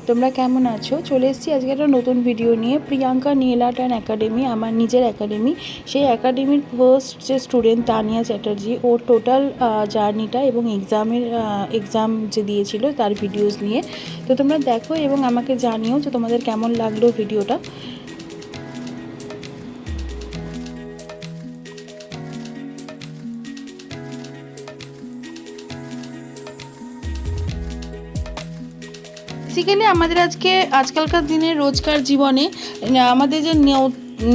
তোমরা কেমন আছো? চলে এসেছি আজকে একটা নতুন ভিডিও নিয়ে। Priyanka nail art and academy, আমার নিজের একাডেমি। সেই একাডেমির ফার্স্ট যে স্টুডেন্ট তানিয়া চ্যাটার্জি, ওর টোটাল জার্নিটা এবং এক্সাম যে দিয়েছিল তার ভিডিওস নিয়ে। তো তোমরা দেখো এবং আমাকে জানিও যে তোমাদের কেমন লাগলো ভিডিওটা। বেসিক্যালি আমাদের আজকালকার দিনে রোজকার জীবনে আমাদের যে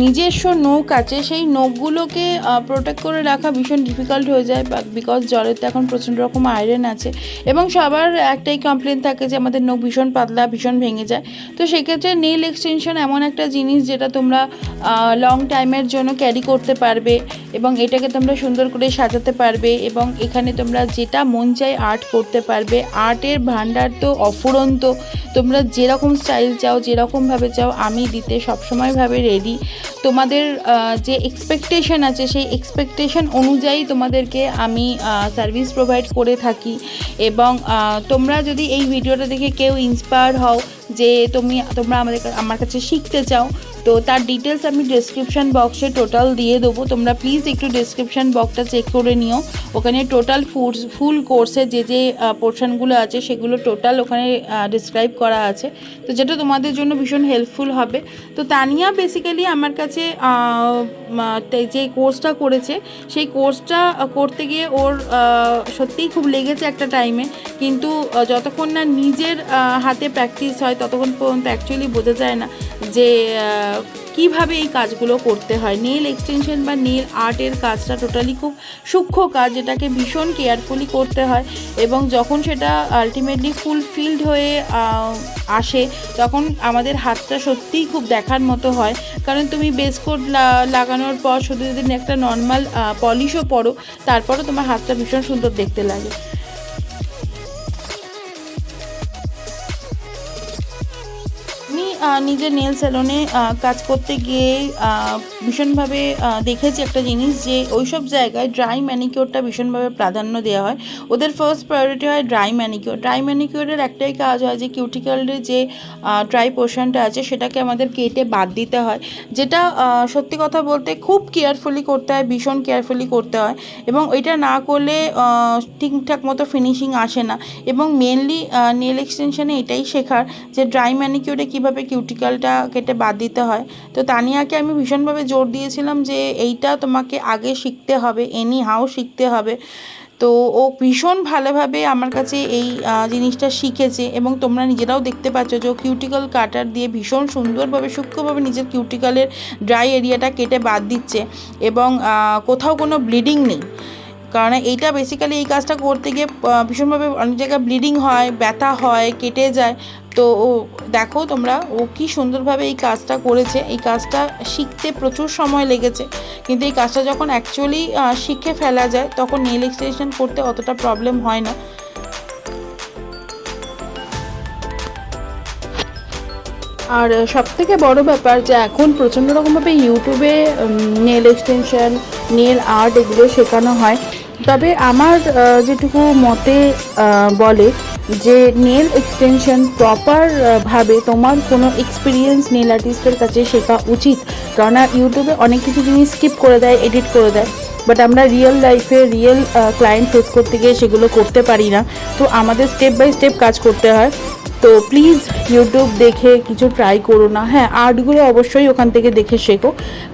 নিজস্ব নখ আছে, সেই নখগুলোকে প্রোটেক্ট করে রাখা ভীষণ ডিফিকাল্ট হয়ে যায়, বিকজ জলের তো এখন প্রচণ্ড রকম আয়রন আছে এবং সবার একটাই কমপ্লেন থাকে যে আমাদের নখ ভীষণ পাতলা, ভীষণ ভেঙে যায়। তো সেক্ষেত্রে নেল এক্সটেনশন এমন একটা জিনিস যেটা তোমরা লং টাইমের জন্য ক্যারি করতে পারবে এবং এটাকে তোমরা সুন্দর করে সাজাতে পারবে এবং এখানে তোমরা যেটা মন চাই আর্ট করতে পারবে। আর্টের ভান্ডার তো অফুরন্ত, তোমরা যেরকম স্টাইল চাও, যেরকমভাবে চাও, আমি দিতে সবসময়ভাবে রেডি। তোমাদের যে এক্সপেকটেশন আছে সেই এক্সপেকটেশন অনুযায়ী তোমাদেরকে আমি সার্ভিস প্রোভাইড করে থাকি। এবং তোমরা যদি এই ভিডিওটা দেখে কেউ ইন্সপায়ার হও যে তোমরা আমার কাছে শিখতে চাও, তো তার ডিটেলস আমি ডেসক্রিপশান বক্সে টোটাল দিয়ে দেবো। তোমরা প্লিজ একটু ডেসক্রিপশান বক্সটা চেক করে নিও। ওখানে টোটাল ফুল কোর্সে যে পোর্শনগুলো আছে সেগুলো টোটাল ওখানে ডিসক্রাইব করা আছে, তো যেটা তোমাদের জন্য ভীষণ হেল্পফুল হবে। তো তানিয়া বেসিক্যালি আমার কাছে যে কোর্সটা করেছে, সেই কোর্সটা করতে গিয়ে ওর সত্যিই খুব লেগেছে একটা টাইমে, কিন্তু যতক্ষণ না নিজের হাতে প্র্যাকটিস হয় ততক্ষণ পর্যন্ত অ্যাকচুয়ালি বোঝা যায় না যে কিভাবে এই কাজগুলো করতে হয়। নেল এক্সটেনশন বা নেল আর্টের কাজটা টোটালি খুব সূক্ষ্ম কাজ, যেটাকে ভীষণ কেয়ারফুলি করতে হয় এবং যখন সেটা আলটিমেটলি ফুলফিলড হয়ে আসে তখন আমাদের হাতটা সত্যিই খুব দেখার মতো হয়। কারণ তুমি বেস কোট লাগানোর পর শুধু যদি একটা নর্মাল পলিশও পরো, তারপরও তোমার হাতটা ভীষণ সুন্দর দেখতে লাগে। নিজের নেল স্যালনে কাজ করতে গিয়ে ভীষণভাবে দেখেছি একটা জিনিস, যে ওই সব জায়গায় ড্রাই ম্যানিকিওরটা ভীষণভাবে প্রাধান্য দেওয়া হয়। ওদের ফার্স্ট প্রায়োরিটি হয় ড্রাই ম্যানিকিওর। ড্রাই ম্যানিকিওরের একটাই কাজ হয় যে কিউটিক্যালের যে ড্রাই পোর্শনটা আছে সেটাকে আমাদের কেটে বাদ দিতে হয়, যেটা সত্যি কথা বলতে খুব কেয়ারফুলি করতে হয়, ভীষণ কেয়ারফুলি করতে হয় এবং এটা না করলে ঠিকঠাক মতো ফিনিশিং আসে না। এবং মেনলি নেল এক্সটেনশনে এটাই শেখার যে ড্রাই ম্যানিকিওরে কীভাবে কিউটিক্যালটা কেটে বাদ দিতে হয়। তো তানিয়াকে আমি ভীষণভাবে জোর দিয়েছিলাম যে এইটা তোমাকে আগে শিখতে হবে, এনি হাউ শিখতে হবে। তো ও ভীষণ ভালোভাবে আমার কাছে এই জিনিসটা শিখেছে এবং তোমরা নিজেরাও দেখতে পাচ্ছ যে ও কিউটিক্যাল কাটার দিয়ে ভীষণ সুন্দরভাবে সূক্ষ্মভাবে নিজের কিউটিক্যালের ড্রাই এরিয়াটা কেটে বাদ দিচ্ছে এবং কোথাও কোনো ব্লিডিং নেই। কারণ এইটা বেসিক্যালি এই কাজটা করতে গিয়ে ভীষণভাবে অনেক জায়গায় ব্লিডিং হয়, ব্যথা হয়, কেটে যায়। তো ও দেখো তোমরা, ও কী সুন্দরভাবে এই কাজটা করেছে। এই কাজটা শিখতে প্রচুর সময় লেগেছে, কিন্তু এই কাজটা যখন অ্যাকচুয়ালি শিখে ফেলা যায় তখন নেল এক্সটেনশন করতে অতটা প্রবলেম হয় না। আর সবথেকে বড় ব্যাপার যে এখন প্রচণ্ড রকমভাবে ইউটিউবে নেল এক্সটেনশন, নেল আর্ট এগুলো শেখানো হয়। তবে আমার যেটুকু মতে বলে যে নেল এক্সটেনশন প্রপারভাবে তোমার কোনো এক্সপিরিয়েন্স নেল আর্টিস্টের কাছে শেখা উচিত, কারণ ইউটিউবে অনেক কিছু জিনিস স্কিপ করে দেয়, এডিট করে দেয়, বাট আমরা রিয়েল লাইফে রিয়েল ক্লায়েন্ট ফেস করতে গিয়ে সেগুলো করতে পারি না। তো আমাদের স্টেপ বাই স্টেপ কাজ করতে হয়। তো প্লিজ ইউটিউব দেখে কিছু ট্রাই করো না। হ্যাঁ, আর্টগুলো অবশ্যই ওখান থেকে দেখে শেখো,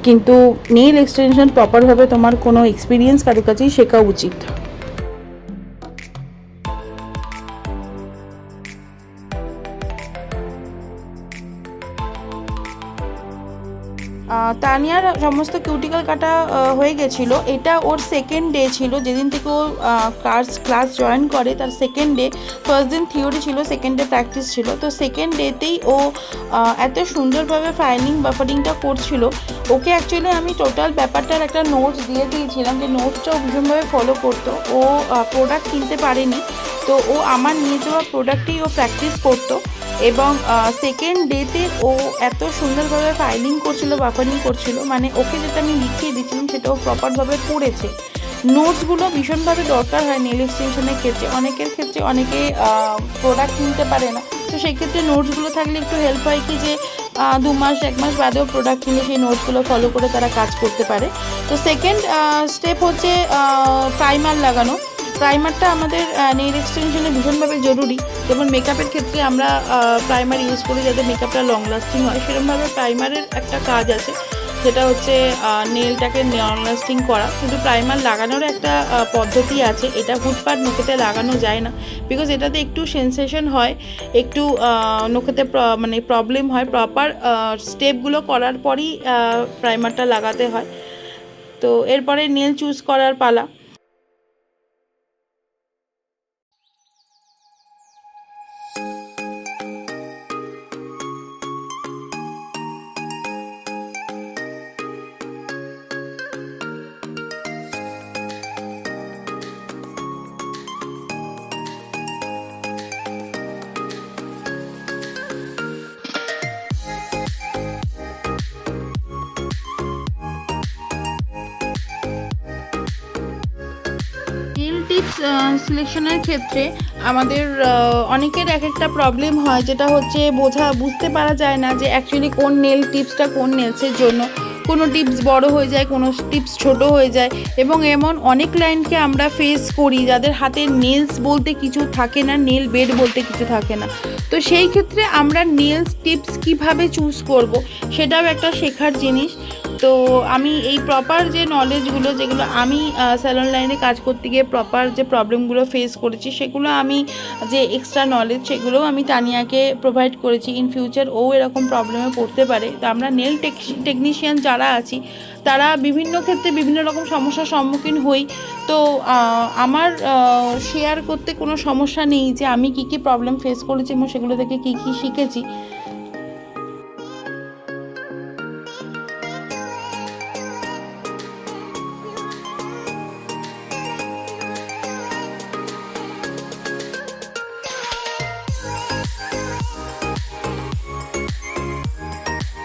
কিন্তু নেল এক্সটেনশন প্রপারভাবে তোমার কোনো এক্সপিরিয়েন্স কারোর কাছেই শেখা উচিত। তানিয়ার সমস্ত কিউটিক্যাল কাটা হয়ে গেছিলো। এটা ওর সেকেন্ড ডে ছিল, যেদিন থেকে ও ক্লাস জয়েন করে তার সেকেন্ড ডে। ফার্স্ট দিন থিওরি ছিল, সেকেন্ড ডে প্র্যাকটিস ছিল। তো সেকেন্ড ডেতেই ও এত সুন্দরভাবে ফাইলিং বাফারিংটা করছিল। ওকে অ্যাকচুয়ালি আমি টোটাল ব্যাপারটার একটা নোটস দিয়ে দিয়েছিলাম, যে নোটসটাও ভীষণভাবে ফলো করতো। ও প্রোডাক্ট কিনতে পারেনি, তো ও আমার নিয়ে যাওয়া প্রোডাক্টেই ও প্র্যাকটিস করতো এবং সেকেন্ড ডেতে ও এত সুন্দরভাবে ফাইলিং করছিল, বাফারিং করছিল, মানে ওকে যেটা আমি লিখিয়ে দিচ্ছিলাম সেটাও প্রপারভাবে পড়েছে। নোটসগুলো ভীষণভাবে দরকার হয় নেল এক্সটেনশনের ক্ষেত্রে। অনেকের ক্ষেত্রে অনেকে প্রোডাক্ট কিনতে পারে না, তো সেক্ষেত্রে নোটসগুলো থাকলে একটু হেল্প হয় কি যে 2 মাস 1 মাস বাদেও প্রোডাক্ট কিনে সেই নোটসগুলো ফলো করে তারা কাজ করতে পারে। তো সেকেন্ড স্টেপ হচ্ছে প্রাইমার লাগানো। প্রাইমারটা আমাদের নেইল এক্সটেনশনে ভীষণভাবে জরুরি। যেমন মেকআপের ক্ষেত্রে আমরা প্রাইমার ইউজ করি যাতে মেকআপটা লং লাস্টিং হয়, সেরকমভাবে প্রাইমারের একটা কাজ আছে যেটা হচ্ছে নেলটাকে লং লাস্টিং করা। কিন্তু প্রাইমার লাগানোর একটা পদ্ধতি আছে, এটা হুটপাট নখেতে লাগানো যায় না, বিকজ এটাতে একটু সেন্সেশন হয়, একটু নখেতে মানে প্রবলেম হয়। প্রপার স্টেপগুলো করার পরই প্রাইমারটা লাগাতে হয়। তো এরপরে নেল চুজ করার পালা। নেল টিপস সিলেকশনের ক্ষেত্রে আমাদের অনেকের এক একটা প্রবলেম হয়, যেটা হচ্ছে বুঝতে পারা যায় না যে অ্যাকচুয়ালি কোন নেল টিপসটা কোন নেলসের জন্য। কোনো টিপস বড় হয়ে যায়, কোনো টিপস ছোট হয়ে যায়, এবং এমন অনেক ক্লায়েন্টকে আমরা ফেস করি যাদের হাতে নেলস বলতে কিছু থাকে না, নেল বেড বলতে কিছু থাকে না। তো সেই ক্ষেত্রে আমরা নেলস টিপস কিভাবে চুজ করব সেটাও একটা শেখার জিনিস। তো আমি এই প্রপার যে নলেজগুলো, যেগুলো আমি স্যালন লাইনে কাজ করতে গিয়ে প্রপার যে প্রবলেমগুলো ফেস করেছি, সেগুলো আমি যে এক্সট্রা নলেজ সেগুলোও আমি তানিয়াকে প্রোভাইড করেছি। ইন ফিউচার ও এরকম প্রবলেমে পড়তে পারে। তো আমরা নেল টেকনিশিয়ান যারা আছি তারা বিভিন্ন ক্ষেত্রে বিভিন্ন রকম সমস্যার সম্মুখীন হই। তো আমার শেয়ার করতে কোনো সমস্যা নেই যে আমি কী কী প্রবলেম ফেস করেছি এবং সেগুলো থেকে কী কী শিখেছি।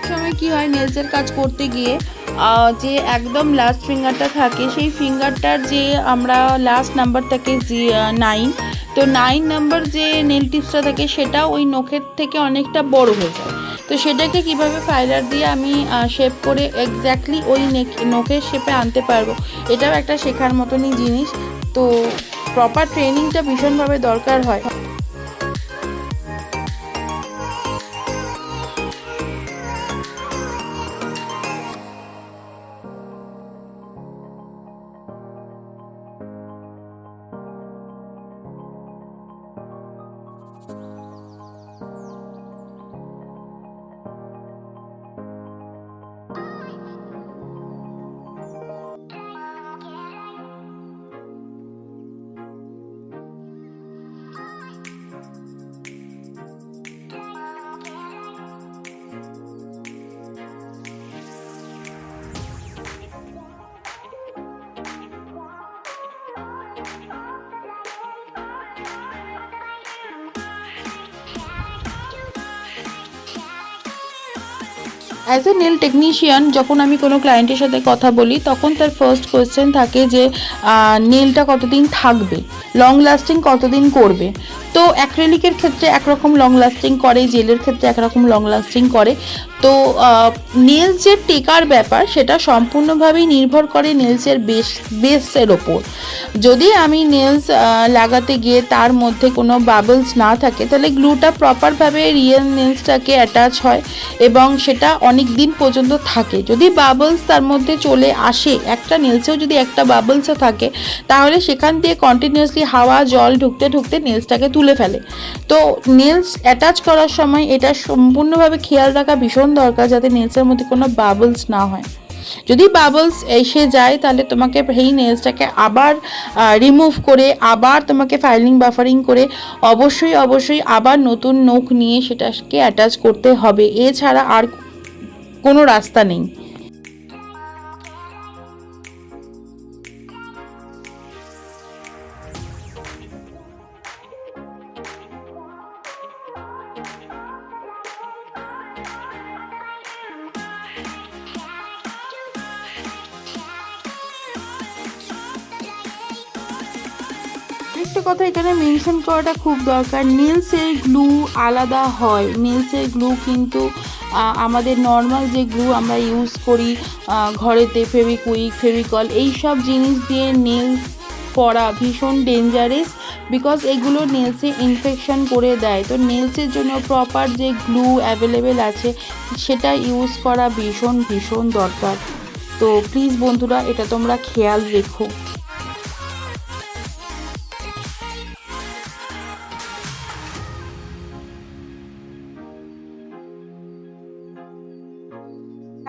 সময় কি হয়, নেলসের কাজ করতে গিয়ে যে একদম লাস্ট ফিঙ্গারটা থাকে, সেই ফিঙ্গারটার যে আমরা লাস্ট নাম্বার থাকে 9, তো 9 নাম্বার যে নেল টিপসটা থাকে সেটা ওই নখের থেকে অনেকটা বড় হয়ে যায়। তো সেটাকে কিভাবে ফাইলার দিয়ে আমি শেপ করে এক্স্যাক্টলি ওই নখের শেপে আনতে পারবো, এটাও একটা শেখার মতনই জিনিস। তো প্রপার ট্রেনিংটা ভীষণভাবে দরকার হয়। অ্যাজ এ নেল টেকনিশিয়ান যখন আমি কোনো ক্লায়েন্টের সাথে কথা বলি, তখন তার ফার্স্ট কোয়েশ্চেন থাকে যে নেলটা কতদিন থাকবে, লং লাস্টিং কতদিন করবে। তো অ্যাক্রিলিকের ক্ষেত্রে একরকম লং লাস্টিং করে, জেলের ক্ষেত্রে একরকম লং লাস্টিং করে। তো নেলস যে টেকার ব্যাপার সেটা সম্পূর্ণভাবেই নির্ভর করে নেলসের বেসের ওপর। যদি আমি নেলস লাগাতে গিয়ে তার মধ্যে কোনো বাবলস না থাকে, তাহলে গ্লুটা প্রপারভাবে রিয়েল নেলসটাকে অ্যাটাচ হয় এবং সেটা অনেক দিন পর্যন্ত থাকে। যদি বাবলস তার মধ্যে চলে আসে, একটা নেলসেও যদি একটা বাবলসও থাকে, তাহলে সেখান দিয়ে কন্টিনিউয়াসলি হাওয়া জল ঢুকতে ঢুকতে নেলসটাকে তুলে ফেলে। তো নেলস অ্যাটাচ করার সময় এটা সম্পূর্ণভাবে খেয়াল রাখা ভীষণ দরকার যাতে নেলসের মধ্যে কোনো বাবলস না হয়। যদি বাবলস এসে যায় তাহলে তোমাকে সেই নেলসটাকে আবার রিমুভ করে আবার তোমাকে ফাইলিং বাফারিং করে অবশ্যই আবার নতুন নখ নিয়ে সেটাকে অ্যাটাচ করতে হবে। এছাড়া আর কোনো রাস্তা নেই। একটা কথা এখানে মেনশন করাটা খুব দরকার, নেলসের গ্লু আলাদা হয়। নেলসের গ্লু কিন্তু আমাদের নর্মাল যে গ্লু আমরা ইউজ করি ঘরেতে, ফেভিকুইক, ফেভিকল, এই সব জিনিস দিয়ে নেলস করা ভীষণ ডেঞ্জারাস, বিকজ এগুলো নেলসে ইনফেকশন করে দেয়। তো নেলসের জন্য প্রপার যে গ্লু অ্যাভেলেবেল আছে সেটা ইউজ করা ভীষণ ভীষণ দরকার। তো প্লিজ বন্ধুরা এটা তোমরা খেয়াল রেখো।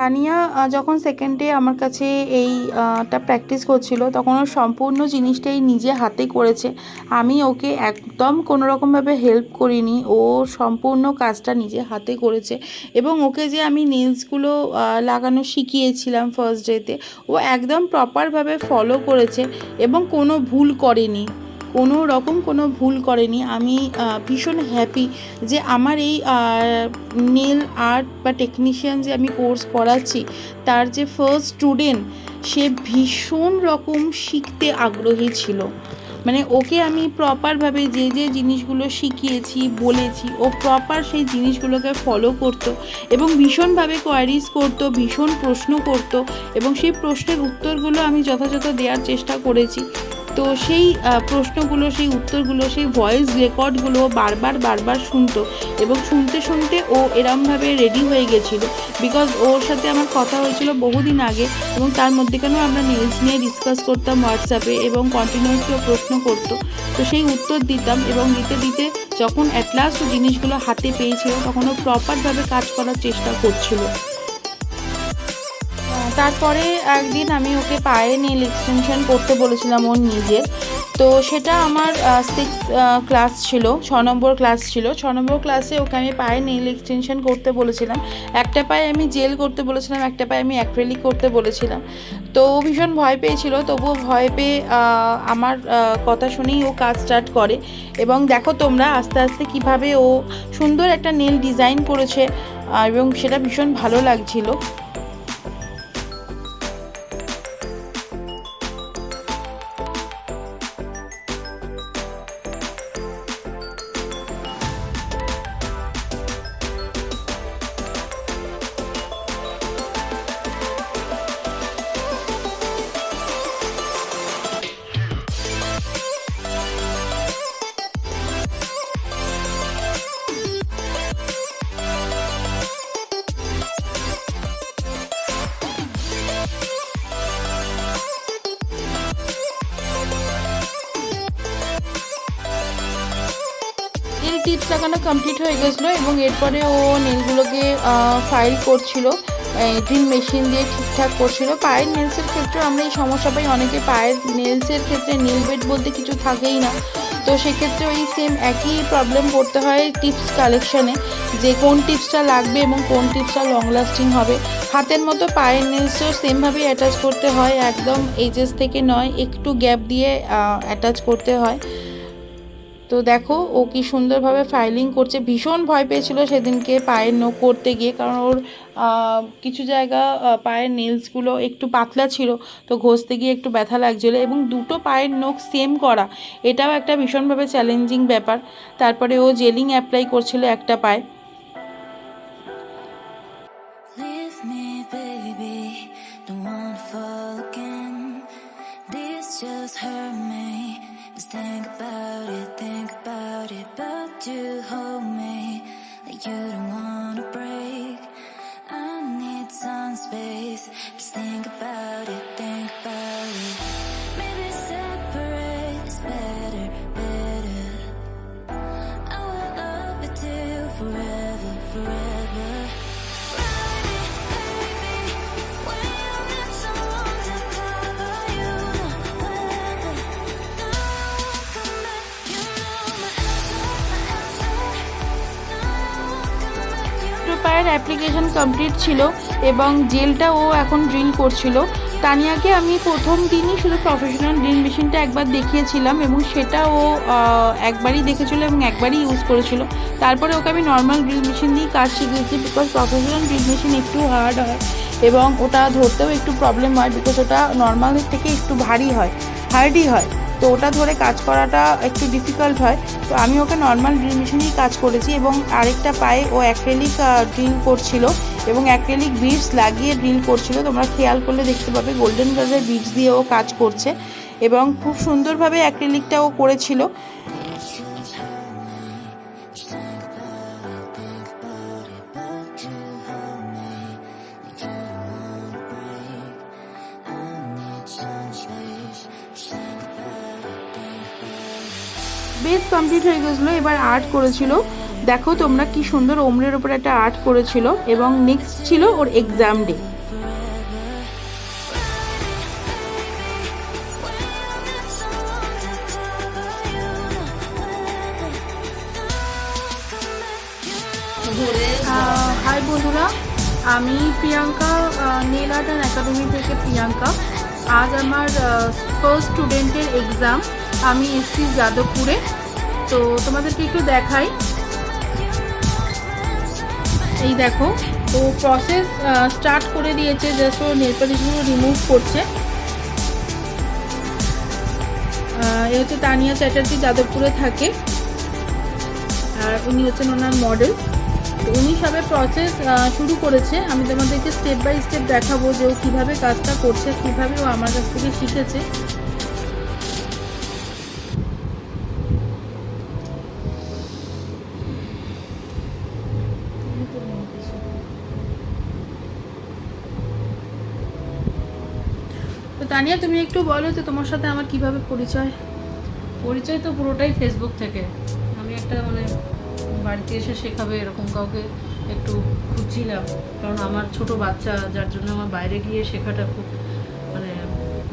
তানিয়া যখন সেকেন্ডে আমার কাছে এইটা প্র্যাকটিস করছিল তখন ও সম্পূর্ণ জিনিসটাই নিজে হাতে করেছে। আমি ওকে একদম কোনো রকমভাবে হেল্প করিনি, ও সম্পূর্ণ কাজটা নিজে হাতে করেছে। এবং ওকে যে আমি নেলসগুলো লাগানো শিখিয়েছিলাম ফার্স্ট ডেতে, ও একদম প্রপারভাবে ফলো করেছে এবং কোনো ভুল করেনি, কোনো রকম কোনো ভুল করেনি। আমি ভীষণ হ্যাপি যে আমার এই নেল আর্ট বা টেকনিশিয়ান যে আমি কোর্স করাচ্ছি তার যে ফার্স্ট স্টুডেন্ট, সে ভীষণ রকম শিখতে আগ্রহী ছিল। মানে ওকে আমি প্রপারভাবে যে যে জিনিসগুলো শিখিয়েছি বলেছি, ও প্রপার সেই জিনিসগুলোকে ফলো করতো এবং ভীষণভাবে কোয়ারিজ করতো, ভীষণ প্রশ্ন করতো এবং সেই প্রশ্নের উত্তরগুলো আমি যথাযথ দেওয়ার চেষ্টা করেছি। তো সেই প্রশ্নগুলো, সেই উত্তরগুলো, সেই ভয়েস রেকর্ডগুলো বারবার শুনতো এবং শুনতে শুনতে ও এরমভাবে রেডি হয়ে গেছিলো। বিকজ ওর সাথে আমার কথা হয়েছিল বহুদিন আগে এবং তার মধ্যেখানেও আমরা নেলস নিয়ে ডিসকাস করতাম হোয়াটসঅ্যাপে এবং কন্টিনিউয়াসলি ও প্রশ্ন করতো। তো সেই উত্তর দিতাম এবং দিতে দিতে যখন অ্যাট লাস্ট ও জিনিসগুলো হাতে পেয়েছিল তখন ও প্রপারভাবে কাজ করার চেষ্টা করছিল। তারপরে একদিন আমি ওকে পায়ে নেল এক্সটেনশন করতে বলেছিলাম ওর নিজের। তো সেটা আমার 6 ক্লাস ছিল, 6 নম্বর ক্লাস ছিল। 6 নম্বর ক্লাসে ওকে আমি পায়ে নেল এক্সটেনশন করতে বলেছিলাম। একটা পায়ে আমি জেল করতে বলেছিলাম, একটা পায়ে আমি অ্যাক্রিলিক করতে বলেছিলাম। তো ও ভীষণ ভয় পেয়েছিল, তবুও ভয় পেয়ে আমার কথা শুনেই ও কাজ স্টার্ট করে। এবং দেখো তোমরা আস্তে আস্তে কিভাবে ও সুন্দর একটা নেল ডিজাইন করেছে এবং সেটা ভীষণ ভালো লাগছিল। নেল টিপস লাগানো কমপ্লিট হয়ে গেছিলো এবং এরপরে ও নেলগুলোকে ফাইল করছিল, ড্রিল মেশিন দিয়ে ঠিকঠাক করছিল। পায়ের নেলসের ক্ষেত্রে আমরা এই সমস্যা পাই, অনেকে পায়ের নেলসের ক্ষেত্রে নেল বেড বলতে কিছু থাকেই না। তো সেক্ষেত্রে ওই সেম একই প্রবলেম করতে হয় টিপস কালেকশানে, যে কোন টিপসটা লাগবে এবং কোন টিপসটা লং লাস্টিং হবে। হাতের মতো পায়ের নেলসও সেমভাবেই অ্যাটাচ করতে হয়, একদম এজেস থেকে নয়, একটু গ্যাপ দিয়ে অ্যাটাচ করতে হয়। তো দেখো ও কি সুন্দরভাবে ফাইলিং করছে। ভীষণ ভয় পেয়েছিল সেদিনকে পায়ের নখ করতে গিয়ে, কারণ ওর কিছু জায়গা পায়ের নেলসগুলো একটু পাতলা ছিল, তো ঘষতে গিয়ে একটু ব্যথা লাগছিলো। এবং দুটো পায়ের নখ সেম করা এটাও একটা ভীষণভাবে চ্যালেঞ্জিং ব্যাপার। তারপরে ও জেলিং অ্যাপ্লাই করছিল একটা পায়ে। Think about it, but you hold me like you don't wanna break. I need some space, just think about it, maybe separate is better, I will love you till forever. পায়ের application complete ছিল এবং জেলটা ও এখন drill করছিল। তানিয়াকে আমি প্রথম দিনই শুধু প্রফেশনাল ড্রিল মেশিনটা একবার দেখিয়েছিলাম এবং সেটা ও একবারই দেখেছিল এবং একবারই ইউজ করেছিল। তারপরে ওকে আমি নর্মাল ড্রিল মেশিন দিয়েই কাজ শিখিয়েছি, বিকজ প্রফেশনাল ড্রিল মেশিন একটু হার্ড হয় এবং ওটা ধরতেও একটু প্রবলেম হয়, বিকজ ওটা নর্মালের থেকে একটু হার্ডই হয়। তো তো ওটা ধরে কাজ করাটা একটু ডিফিকাল্ট হয়। তো আমি ওকে নর্মাল ড্রিল মেশিনেই কাজ করেছি এবং আরেকটা পায়ে ও অ্যাক্রেলিক ড্রিল করছিল এবং অ্যাক্রেলিক বিডস লাগিয়ে ড্রিল করছিল। তোমরা খেয়াল করলে দেখতে পাবে গোল্ডেন কালারের বিডস দিয়ে ও কাজ করছে এবং খুব সুন্দরভাবে অ্যাক্রেলিকটা ও করেছিল। বেস কমপ্লিট হয়ে গেছিলো, এবার আর্ট করেছিল। দেখো তোমরা কি সুন্দর ওমরের ওপর একটা আর্ট করেছিল এবং নেক্সট ছিল ওর এক্সাম ডে। হাই বন্ধুরা, আমি Priyanka, nail art and academy থেকে প্রিয়াঙ্কা। আজ আমার ফার্স্ট স্টুডেন্টের এক্সাম। আমি এসছি যাদবপুরে। তো তোমাদেরকে একটু দেখাই। এই দেখো, তো প্রসেস স্টার্ট করে দিয়েছে, জাস্ট ও নেল পলিশগুলো রিমুভ করছে। এ হচ্ছে তানিয়া চ্যাটার্জি, যাদবপুরে থাকে, আর উনি হচ্ছেন ওনার মডেল। তো উনি সবে প্রসেস শুরু করেছে। আমি তোমাদেরকে স্টেপ বাই স্টেপ দেখাবো যে ও কীভাবে কাজটা করছে, কীভাবে ও আমার কাছ থেকে শিখেছে। তো তানিয়া, তুমি একটু বলো যে তোমার সাথে আমার কিভাবে পরিচয়? পরিচয় তো পুরোটাই ফেসবুক থেকে। আমি একটা বাড়িতে এসে শেখাবে এরকম কাউকে একটু খুঁজছিলাম, কারণ আমার ছোট বাচ্চা, যার জন্য আমার বাইরে গিয়ে শেখাটা খুব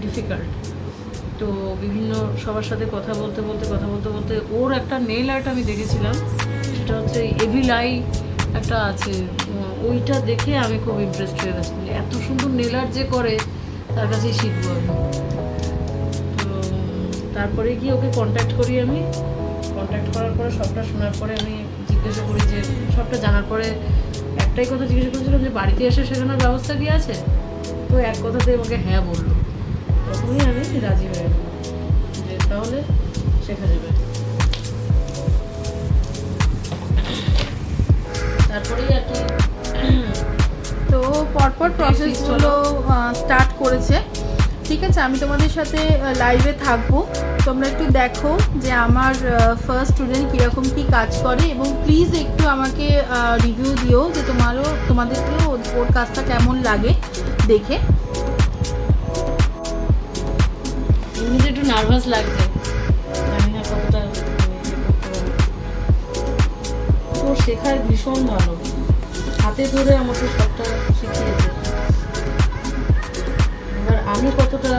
ডিফিকাল্ট। তো বিভিন্ন সবার সাথে কথা বলতে বলতে ওর একটা নেল আর্ট আমি দেখেছিলাম, সেটা হচ্ছে এভিল আই একটা আছে, ওইটা দেখে আমি খুব ইমপ্রেসড হয়ে গেছি। এত সুন্দর নেল আর্ট যে করে, তার কাছেই শিখবো আমি। তো তারপরে গিয়ে ওকে কন্ট্যাক্ট করি। আমি কন্ট্যাক্ট করার পরে সবটা শোনার পরে আমি জিজ্ঞাসা করি, যে সবটা জানার পরে একটাই কথা জিজ্ঞাসা করেছিলাম যে বাড়িতে এসে শেখানোর ব্যবস্থা কি আছে। তো এক কথাতে আমাকে হ্যাঁ বললো। তখনই আমি রাজি হয়ে গেলাম যে তাহলে শেখা যাবে। তারপরেই আর কি, তো পরপর প্রসেসগুলো স্টার্ট করেছে। ঠিক আছে, আমি তোমাদের সাথে লাইভে থাকবো। তোমরা একটু দেখো যে আমার ফার্স্ট স্টুডেন্ট কীরকম কী কাজ করে, এবং প্লিজ একটু আমাকে রিভিউ দিও যে তোমাদেরকেও ওর কাজটা কেমন লাগে দেখে। এমনিতে একটু নার্ভাস লাগছে, জানি না কতটা তো শেখার ভীষণ ভালো, হাতে ধরে আমাকে সবটা শিখিয়েছে। এবার আমি কতটা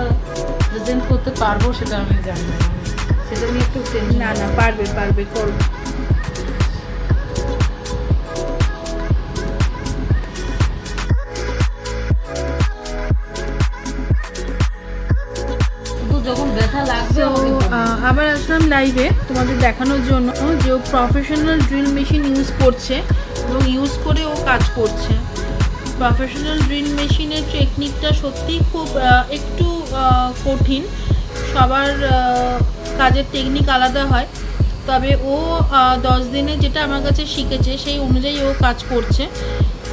প্রেজেন্ট করতে পারবো সেটা আমি জানি না, সেটা নিয়ে একটু না পারবে করো। যখন ব্যথা লাগবে আবার আসলাম লাইভে তোমাদের দেখানোর জন্য যে ও প্রফেশনাল ড্রিল মেশিন ইউজ করছে এবং ইউজ করে ও কাজ করছে। প্রফেশনাল ড্রিল মেশিনের টেকনিকটা সত্যিই খুব একটু কঠিন, সবার কাজের টেকনিক আলাদা হয়। তবে ও 10 দিনে যেটা আমার কাছে শিখেছে সেই অনুযায়ী ও কাজ করছে,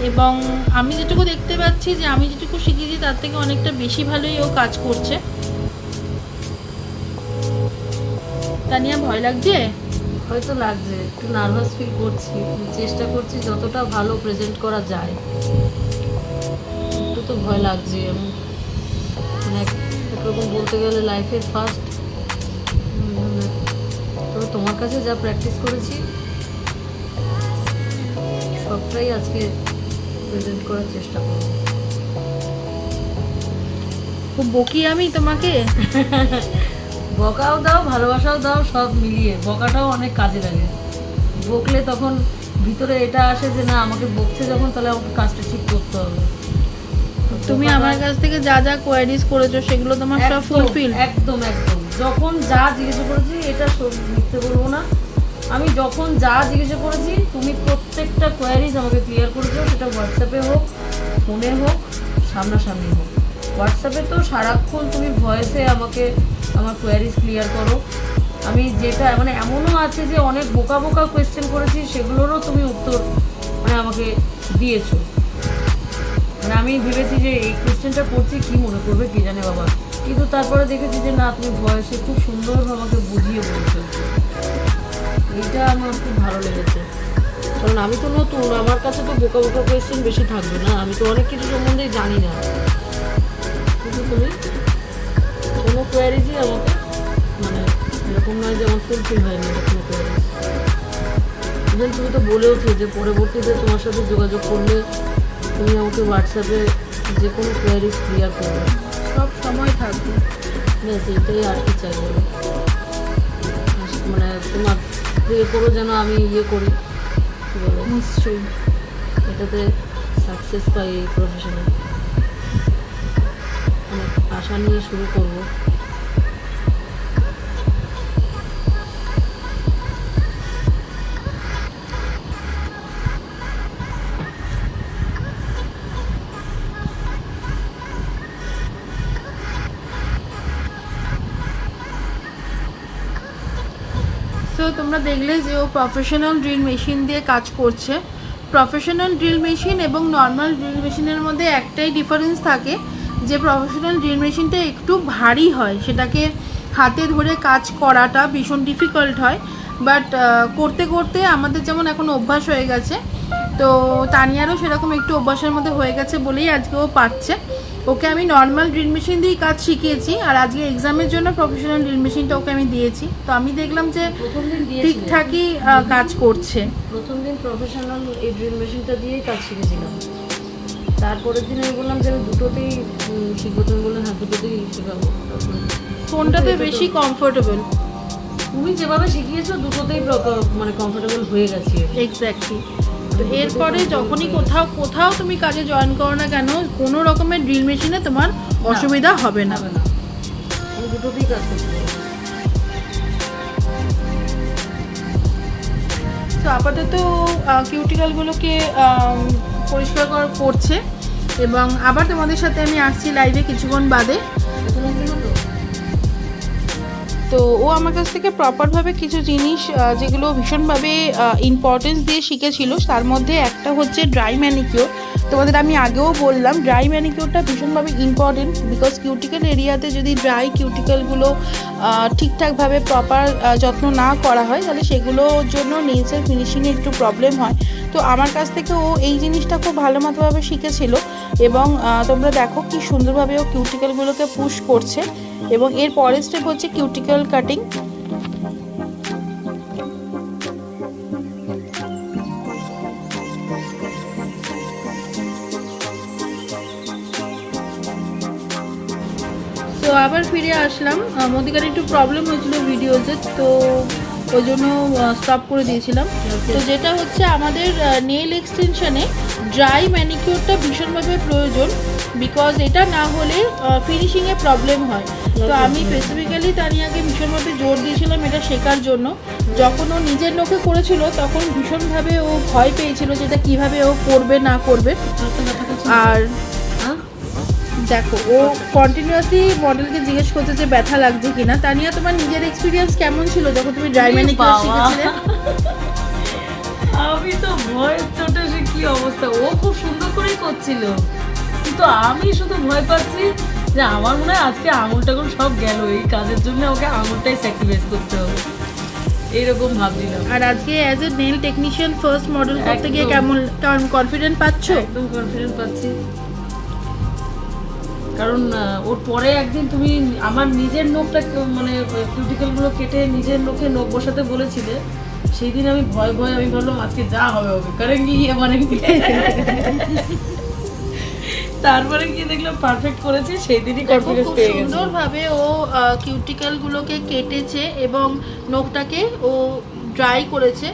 এবং আমি যেটুকু দেখতে পাচ্ছি যে আমি যেটুকু শিখেছি তার থেকে অনেকটা বেশি ভালোই ও কাজ করছে। তানিয়া, ভয় লাগছে? হয়তো লাগছে, একটু নার্ভাস ফিল করছি, চেষ্টা করছি যতটা ভালো প্রেজেন্ট করা যায়। একটু তো ভয় লাগছে, আমি একরকম বলতে গেলে লাইফের ফার্স্ট। তবে তোমার কাছে যা প্র্যাকটিস করেছি সবটাই আজকে প্রেজেন্ট করার চেষ্টা করব। খুব বকি আমি তোমাকে? বকাও দাও, ভালোবাসাও দাও, সব মিলিয়ে। বকাটাও অনেক কাজে লাগে। বকলে তখন ভিতরে এটা আসে যে না, আমাকে বকছে যখন, তাহলে আমাকে কাজটা ঠিক করতে হবে। তুমি আমার কাছ থেকে যা যা কোয়ারিজ করেছো সেগুলো তোমার সব ফুলফিল? একদম। যখন যা জিজ্ঞাসা করেছি, এটা সব মিথ্যে বলবো না, আমি যখন যা জিজ্ঞাসা করেছি তুমি প্রত্যেকটা কোয়ারিজ আমাকে ক্লিয়ার করেছো, সেটা হোয়াটসঅ্যাপে হোক, ফোনে হোক, সামনাসামনি হোক। হোয়াটসঅ্যাপে তো সারাক্ষণ তুমি ভয়েসে আমাকে আমার কোয়ারিজ ক্লিয়ার করো। আমি যেটা মানে এমনও আছে যে অনেক বোকা বোকা কোয়েশ্চেন করেছি, সেগুলোরও তুমি উত্তর মানে আমাকে দিয়েছো। মানে আমি ভেবেছি যে এই কোয়েশ্চেনটা করছি কী মনে করবে কে জানে বাবা, কিন্তু তারপরে দেখেছি যে না, তুমি ভয়েসে খুব সুন্দরভাবে আমাকে বুঝিয়ে বলছো। এইটা আমার খুব ভালো লেগেছে, কারণ আমি তো নতুন, আমার কাছে তো বোকা বোকা কোয়েশ্চেন বেশি থাকবে না, আমি তো অনেক কিছু সম্বন্ধে জানি না। কিন্তু তুমি কোনো কোয়ারিজই আমাকে মানে এরকম নয় যে আমার ফুলফিল হয়নি কোনো কোয়ারিজ। ইভেন তুমি তো বলেওছো যে পরবর্তীতে তোমার সাথে যোগাযোগ করলে তুমি আমাকে হোয়াটসঅ্যাপে যে কোনো কোয়ারিজ ক্লিয়ার করবে, সব সময় থাকবে। ব্যাস এইটাই আর কি চাই বলো। মানে তোমার প্রে করো যেন আমি ইয়ে করি, কী বলো, নিশ্চয়ই। এটাতে সাকসেস পাই এই প্রফেশনে। অনেক আশা নিয়ে শুরু করবো। সো তোমরা দেখলে যে ও প্রফেশনাল ড্রিল মেশিন দিয়ে কাজ করছে। প্রফেশনাল ড্রিল মেশিন এবং নর্মাল ড্রিল মেশিনের মধ্যে একটাই ডিফারেন্স থাকে, যে প্রফেশনাল ড্রিল মেশিনটা একটু ভারী হয়, সেটাকে হাতে ধরে কাজ করাটা ভীষণ ডিফিকাল্ট হয়। বাট করতে করতে আমাদের যেমন এখন অভ্যাস হয়ে গেছে, তো তানিয়ারও সেরকম একটু অভ্যাসের মধ্যে হয়ে গেছে বলেই আজকে ও পারছে। ওকে আমি নর্মাল ড্রিল মেশিন দিয়েই কাজ শিখিয়েছি, আর আজকে এক্সামের জন্য প্রফেশনাল ড্রিল মেশিনটা ওকে আমি দিয়েছি। তো আমি দেখলাম যে প্রথম দিন ঠিকঠাকই কাজ করছে। প্রথম দিন প্রফেশনাল এই ড্রিল মেশিনটা দিয়েই কাজ শিখেছিলাম। তারপরের দিন আমি বললাম যে আমি দুটোতেই শিখবো, তুমি বললে হ্যাঁ দুটোতেই শেখাবো। কোনটাতে বেশি কমফোর্টেবল? তুমি যেভাবে শিখিয়েছো দুটোতেই মানে কমফোর্টেবল হয়ে গেছি। এক্স্যাক্টলি। তো এরপরে যখনই কোথাও কোথাও তুমি কাজে জয়েন করো না কেন, কোনো রকমের ড্রিল মেশিনে তোমার অসুবিধা হবে না। আমি দুটোতেই কাজ করতে পারবো। তো আপাতত কিউটিক্যালগুলোকে পরিষ্কার করছে, এবং আবার তোমাদের সাথে আমি আসছি লাইভে কিছুক্ষণ বাদে। তো ও আমার কাছ থেকে প্রপারভাবে কিছু জিনিস যেগুলো ভীষণভাবে ইম্পর্টেন্স দিয়ে শিখেছিল, তার মধ্যে একটা হচ্ছে ড্রাই ম্যানিকিওর। তোমাদের আমি আগেও বললাম ড্রাই ম্যানিকিওরটা ভীষণভাবে ইম্পর্টেন্ট, বিকজ কিউটিক্যাল এরিয়াতে যদি ড্রাই কিউটিক্যালগুলো ঠিকঠাকভাবে প্রপার যত্ন না করা হয়, তাহলে সেগুলোর জন্য নেলসের ফিনিশিংয়ে একটু প্রবলেম হয়। তো আমার কাছ থেকে ও এই জিনিসটা খুব ভালো মতোভাবে শিখেছিল, এবং তোমরা দেখো কি সুন্দরভাবে ও কিউটিক্যালগুলোকে পুশ করছে। এবং এর পরের স্টেপ হচ্ছে কিউটিক্যাল কাটিং। তো আবার ফিরে আসলাম। মধ্যিখানে একটু প্রবলেম হয়েছিল ভিডিওতে, তো ওই জন্য স্টপ করে দিয়েছিলাম। তো যেটা হচ্ছে আমাদের নেল এক্সটেনশনে ড্রাই ম্যানিকিউরটা ভীষণভাবে প্রয়োজন, বিকজ এটা না হলে ফিনিশিংয়ে প্রবলেম হয়। তো আমি স্পেসিফিক্যালি তানিয়াকে ভীষণভাবে জোর দিয়েছিলাম এটা শেখার জন্য। যখন ও নিজের নখে করেছিল তখন ভীষণভাবে ও ভয় পেয়েছিল যে এটা কীভাবে ও করবে না করবে। আর দেখো ও কন্টিনিউয়াসলি মডেলকে জিজ্ঞেস করতে যে ব্যথা লাগছে কিনা। তানিয়া, তোমার নিজের এক্সপিরিয়েন্স কেমন ছিল যখন তুমি ড্রাই ম্যানিকিউর শিখেছিলে? আমি তো ভয়ের চোটে সে কি অবস্থা, ও খুব সুন্দর করেই করছিল, কিন্তু আমি শুধু ভয় পাচ্ছি যে আমার মনে হয় আজকে আঙুল টাঙুল সব গেল, এই কাজের জন্য ওকে আঙুলটাই স্যাক্রিফাইস করতে হবে, এইরকম ভাবছিলাম। আর আজকে as a nail technician first model করতে গিয়ে কেমন কনফিডেন্ট পাচ্ছ? একদম কনফিডেন্ট পাচ্ছি, কারণ ওর পরে একদিন তুমি আমার নিজের নখটা মানে কিউটিক্যালগুলো কেটে নিজের নখে নখ বসাতে বলেছিলে, সেই দিন আমি ভয় আমি ভাবলাম আজকে যা হবে হবে করেঙ্গি মানে তারপরে গিয়ে দেখলাম পারফেক্ট করেছে, সেই দিনই কনফিডেন্স পেয়ে গেছে। সুন্দরভাবে ও কিউটিক্যালগুলোকে কেটেছে এবং নখটাকে ও ড্রাই করেছে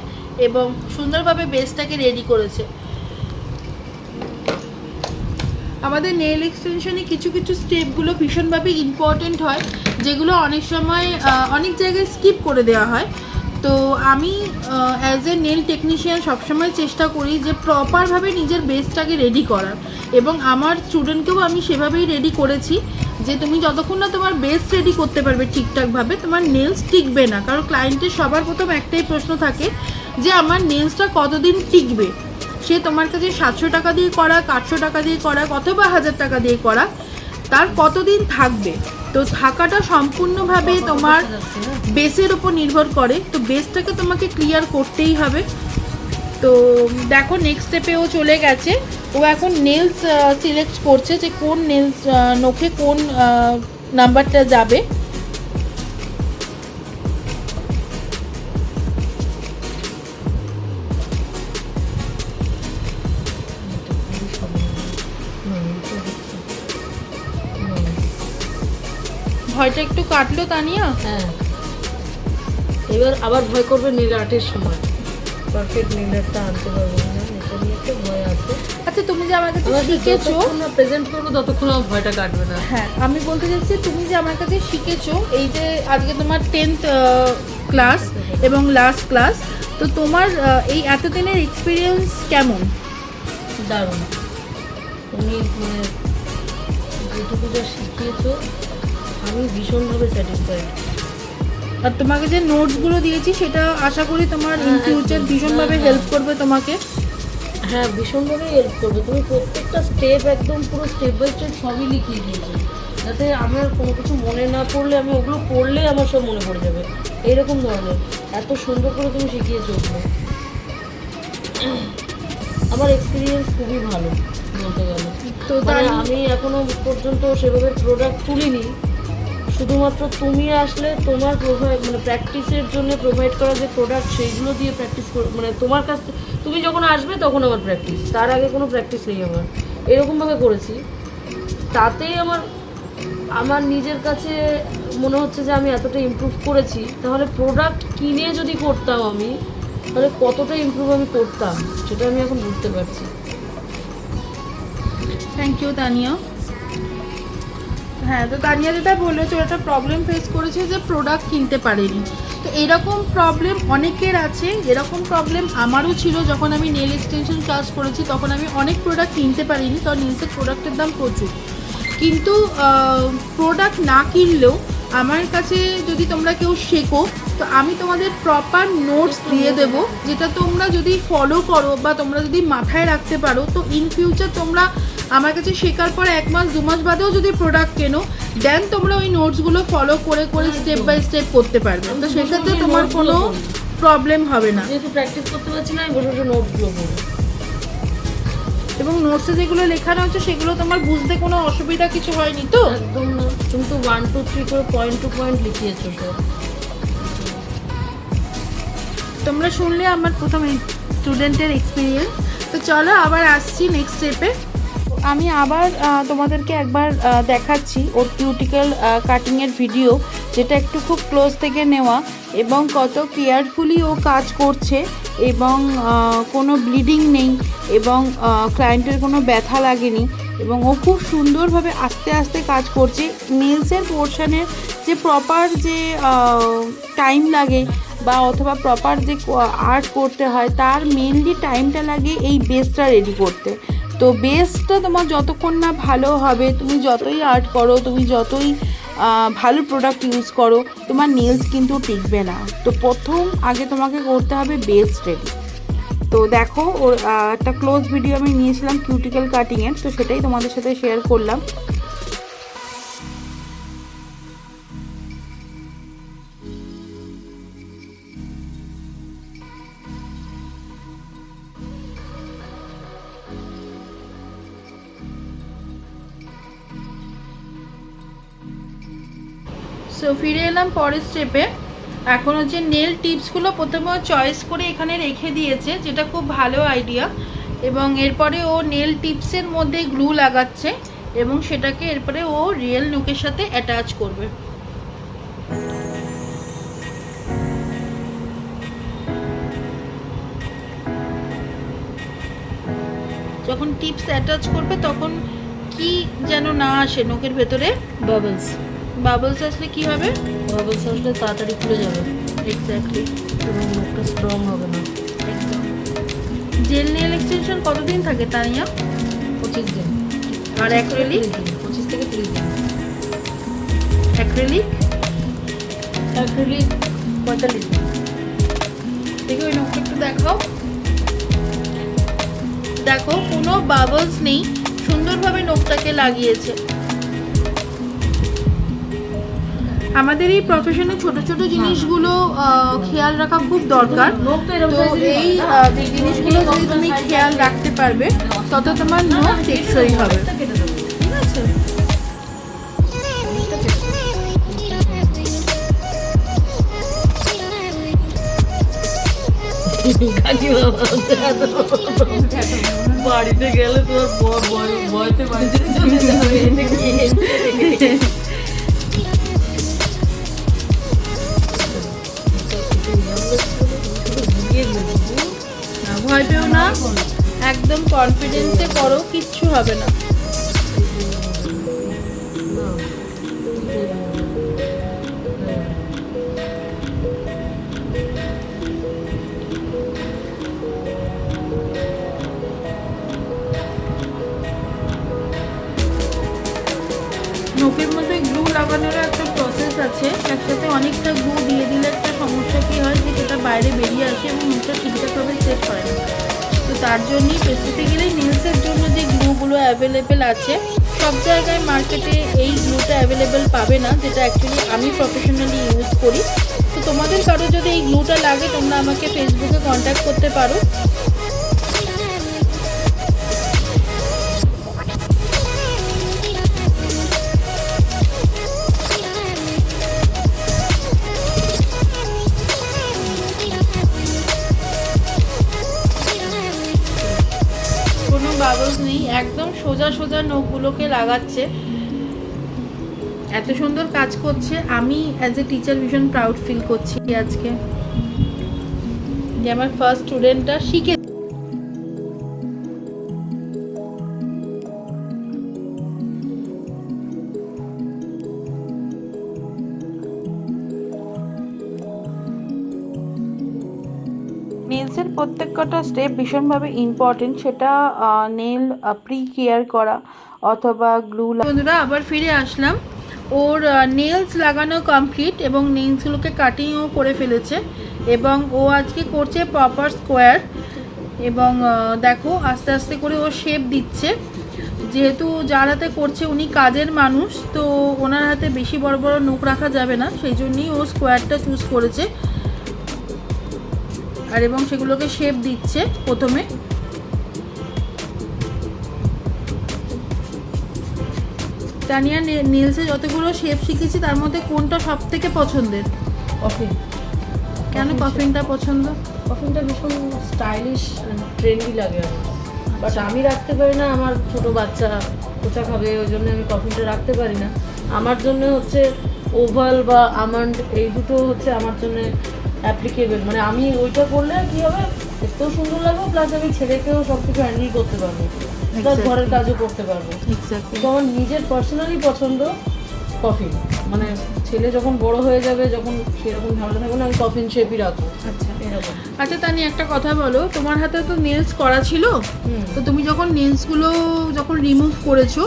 এবং সুন্দরভাবে বেসটাকে রেডি করেছে। আমাদের নেল এক্সটেনশনে কিছু কিছু স্টেপগুলো ভীষণভাবে ইম্পর্টেন্ট হয়, যেগুলো অনেক সময় অনেক জায়গায় স্কিপ করে দেওয়া হয়। তো আমি অ্যাজ এ নেল টেকনিশিয়ান সবসময় চেষ্টা করি যে প্রপারভাবে নিজের বেসটাকে রেডি করার, এবং আমার স্টুডেন্টকেও আমি সেভাবেই রেডি করেছি যে তুমি যতক্ষণ না তোমার বেস রেডি করতে পারবে ঠিকঠাকভাবে, তোমার নেলস টিকবে না। কারণ ক্লায়েন্টের সবার প্রথম একটাই প্রশ্ন থাকে যে আমার নেলসটা কতদিন টিকবে। সে তোমার কাছে 700 টাকা দিয়ে করা, 800 টাকা দিয়ে করা, অথবা 1000 টাকা দিয়ে করা, তার কতদিন থাকবে। তো থাকাটা সম্পূর্ণভাবে তোমার বেসের উপর নির্ভর করে। তো বেসটাকে তোমাকে ক্লিয়ার করতেই হবে। তো দেখো নেক্সট স্টেপে ও চলে গেছে। ও এখন নেলস সিলেক্ট করছে যে কোন নেলস নখে কোন নাম্বারটা যাবে। ভয়টা একটু কাটলো তানিয়া? হ্যাঁ, এবার আবার ভয় করবে নীল আর্টের সময়, পারফেক্ট নীল আর্টটা আনতে পারবো না, এটা নিয়ে একটা ভয় আছে। আচ্ছা, তুমি যে আমার কাছে শিখেছো, যতক্ষণ না প্রেজেন্ট করবো ততক্ষণ আমার ভয়টা কাটবে না। হ্যাঁ আমি বলতে চাইছি তুমি যে আমার কাছে শিখেছো, এই যে আজকে তোমার 10th ক্লাস এবং লাস্ট ক্লাস, তো তোমার এই এতদিনের এক্সপিরিয়েন্স কেমন? দারুণ, তুমি মানে যেটুকু যা শিখিয়েছো আমি ভীষণভাবে স্যাটিসফাইড। আর তোমাকে যে নোটসগুলো দিয়েছি সেটা আশা করি তোমার ইন ফিউচার ভীষণভাবে হেল্প করবে তোমাকে। হ্যাঁ, ভীষণভাবে হেল্প করবে। তুমি প্রত্যেকটা স্টেপ একদম পুরো স্টেপ বাই স্টেপ সবই লিখিয়ে দিয়েছো, যাতে আমার কোনো কিছু মনে না পড়লে আমি ওগুলো পড়লে আমার সব মনে পড়ে যাবে, এইরকম ধরনের এত সুন্দর করে তুমি শিখিয়েছো ওগুলো। আমার এক্সপিরিয়েন্স খুবই ভালো বলতে গেলে। তো মানে আমি এখনো পর্যন্ত সেভাবে প্রোডাক্ট তুলিনি, শুধুমাত্র তুমি আসলে তোমার মানে প্র্যাকটিসের জন্য প্রোভাইড করা যে প্রোডাক্ট সেইগুলো দিয়ে প্র্যাকটিস মানে তোমার কাছ থেকে তুমি যখন আসবে তখন আমার প্র্যাকটিস, তার আগে কোনো প্র্যাকটিস নেই আমার, এরকমভাবে করেছি। তাতেই আমার নিজের কাছে মনে হচ্ছে যে আমি এতটা ইমপ্রুভ করেছি। তাহলে প্রোডাক্ট কিনে যদি করতাম আমি, তাহলে কতটা ইমপ্রুভ আমি করতাম সেটা আমি এখন বুঝতে পারছি। Thank you Tania. হ্যাঁ, তো তানিয়া যেটা বললো যে একটা প্রবলেম ফেস করেছে যে প্রোডাক্ট কিনতে পারেনি। তো এরকম প্রবলেম অনেকের আছে, এরকম প্রবলেম আমারও ছিল। যখন আমি নেল এক্সটেনশন ক্লাস করেছি তখন আমি অনেক প্রোডাক্ট কিনতে পারিনি, কারণ নেলসের প্রোডাক্টের দাম প্রচুর। কিন্তু প্রোডাক্ট না কিনলেও আমার কাছে যদি তোমরা কেউ শেখো, তো আমি তোমাদের প্রপার নোটস দিয়ে দেবো, যেটা তোমরা যদি ফলো করো বা তোমরা যদি মাথায় রাখতে পারো, তো ইন ফিউচার তোমরা আমার কাছে শেখার পর 1 মাস 2 মাস বাদেও যদি প্রোডাক্ট কেনো, দেন তোমরা ওই নোটসগুলো ফলো করে করে স্টেপ বাই স্টেপ করতে পারবে। তো সেক্ষেত্রে তোমার কোনো প্রবলেম হবে না। যেহেতু প্র্যাকটিস করতে পারছি না, আমি বসে বসে নোটসগুলো পড়বো, এবং নোটসে যেগুলো লেখানো হচ্ছে সেগুলো তোমার বুঝতে কোনো অসুবিধা কিছু হয়নি তো? একদম না। তুমি তো 1 2 3 করে পয়েন্ট টু পয়েন্ট লিখিয়েছো সব। তোমরা শুনলে আমার প্রথম স্টুডেন্টের এক্সপিরিয়েন্স। তো চলো আবার আসছি নেক্সট স্টেপে। আমি আবার তোমাদেরকে একবার দেখাচ্ছি ওর কিউটিক্যাল কাটিংয়ের ভিডিও, যেটা একটু খুব ক্লোজ থেকে নেওয়া, এবং কত কেয়ারফুলি ও কাজ করছে, এবং কোনো ব্লিডিং নেই, এবং ক্লায়েন্টের কোনো ব্যথা লাগেনি, এবং ও খুব সুন্দরভাবে আস্তে আস্তে কাজ করছে। নেলসের পোর্শনের যে প্রপার যে টাইম লাগে বা অথবা প্রপার যে আর্ট করতে হয়, তার মেনলি টাইমটা লাগে এই বেসটা রেডি করতে। তো বেসটা তোমার যতক্ষণ না ভালো হবে, তুমি যতই আর্ট করো, তুমি যতই ভালো প্রোডাক্ট ইউজ করো, তোমার নেলস কিন্তু টিকবে না। তো প্রথম আগে তোমাকে করতে হবে বেস রেডি। তো দেখো ওর একটা ক্লোজ ভিডিও আমি নিয়েছিলাম কিউটিক্যাল কাটিংয়ের, তো সেটাই তোমাদের সাথে শেয়ার করলাম। সো ফিরে এলাম পরের স্টেপে। এখন হচ্ছে নেল টিপসগুলো প্রথমে চয়েস করে এখানে রেখে দিয়েছে, যেটা খুব ভালো আইডিয়া। এবং এরপরে ও নেল টিপসের মধ্যে গ্লু লাগাচ্ছে, এবং সেটাকে এরপরে ও রিয়েল নখের সাথে অ্যাটাচ করবে। যখন টিপস অ্যাটাচ করবে তখন কি যেন না আসে নখের ভেতরে, বাবলস। বাবলস আসলে কি হবে? বাবলস আসলে তাড়াতাড়ি খুলে যাবে। এক্স্যাক্টলি। এবং নখটা স্ট্রং হবে না। একদম। জেল নেল এক্সটেনশন কতদিন থাকে তানিয়া? 25 দিন। আর অ্যাক্রিলিক? 25 থেকে 30 দিন। অ্যাক্রিলিক? অ্যাক্রিলিক 45 দিন। দেখো ওই নখটা একটু দেখাও। দেখো কোনো বাবলস নেই, সুন্দরভাবে নখটাকে লাগিয়েছে। আমাদের এই প্রফেশনে ছোট ছোট জিনিসগুলো খেয়াল রাখা খুব দরকার। নখটা এরকম তো size-এরই এই হবে না? জিনিসগুলো যদি তুমি খেয়াল রাখতে পারবে তত তোমার নখ টেকসই হবে, নখটা কেটে দেবো। ঠিক আছে? বাড়িতে গেলে তোর ভয়তে বাড়িতে চলে যাবে। না, ভয় পেও না, একদম কনফিডেন্সে করো, কিচ্ছু হবে না। নখের মধ্যে গ্লু লাগানোর একটা প্রসেস আছে, একসাথে অনেকটা গ্লু দিয়ে দিলে একটা সমস্যা কী হয় যে সেটা বাইরে বেরিয়ে আসে এবং মুখটা ঠিকঠাকভাবে সেট হয় না। তো তার জন্যই স্পেসিফিক্যালি নেলসের জন্য যে গ্লুগুলো অ্যাভেলেবেল আছে, সব জায়গায় মার্কেটে এই গ্লুটা অ্যাভেলেবেল পাবে না, যেটা অ্যাকচুয়ালি আমি প্রফেশনালি ইউজ করি। তো তোমাদের কারো যদি এই গ্লুটা লাগে তোমরা আমাকে ফেসবুকে কন্ট্যাক্ট করতে পারো। কোনো বাবলস নেই, একদম সোজা সোজা নখগুলোকে লাগাচ্ছে, এত সুন্দর কাজ করছে। আমি অ্যাজ এ টিচার ভীষণ প্রাউড ফিল করছি আজকে যে আমার ফার্স্ট স্টুডেন্টটা শিখে। নেলসের প্রত্যেক কটা স্টেপ ভীষণভাবে ইম্পর্টেন্ট, সেটা নেল প্রি কেয়ার করা অথবা গ্লু। বন্ধুরা আবার ফিরে আসলাম, ওর নেলস লাগানো কমপ্লিট এবং নেলসগুলোকে কাটিংও করে ফেলেছে এবং ও আজকে করছে প্রপার স্কোয়ার এবং দেখো আস্তে আস্তে করে ও শেপ দিচ্ছে। যেহেতু যার হাতে করছে উনি কাজের মানুষ, তো ওনার হাতে বেশি বড় বড় নখ রাখা যাবে না, সেই জন্যই ও স্কোয়ারটা চুজ করেছে আর এবং সেগুলোকে শেপ দিচ্ছে প্রথমে। তানিয়া নেলসে যতগুলো শেপ শিখেছি তার মধ্যে কোনটা সব থেকে পছন্দের? কফিন। কেন কফিনটা পছন্দ? কফিনটা ভীষণ স্টাইলিশ ট্রেন্ডি লাগে আমার, বাট আমি রাখতে পারি না, আমার ছোট বাচ্চা কোচা খাবে, ওই জন্য আমি কফিনটা রাখতে পারি না। আমার জন্য হচ্ছে ওভাল বা আমন্ড, এই দুটো হচ্ছে আমার জন্য অ্যাপ্লিকেবল। মানে আমি ওইটা করলে কী হবে, দেখতেও সুন্দর লাগবে, প্লাস আমি ছেলেকেও সব কিছু হ্যান্ডেল করতে পারবো, প্লাস ঘরের কাজও করতে পারবো। এক্স্যাক্টলি। তো আমার নিজের পার্সোনালি পছন্দ কফিন। মানে ছেলে যখন বড় হয়ে যাবে, যখন সেরকম ঝামেলা থাকবে না, আমি কফিন শেপই রাখবো। আচ্ছা এরকম। আচ্ছা তানি একটা কথা বলো, তোমার হাতে তো নেলস করা ছিল, তো তুমি যখন নেলসগুলো যখন রিমুভ করেছো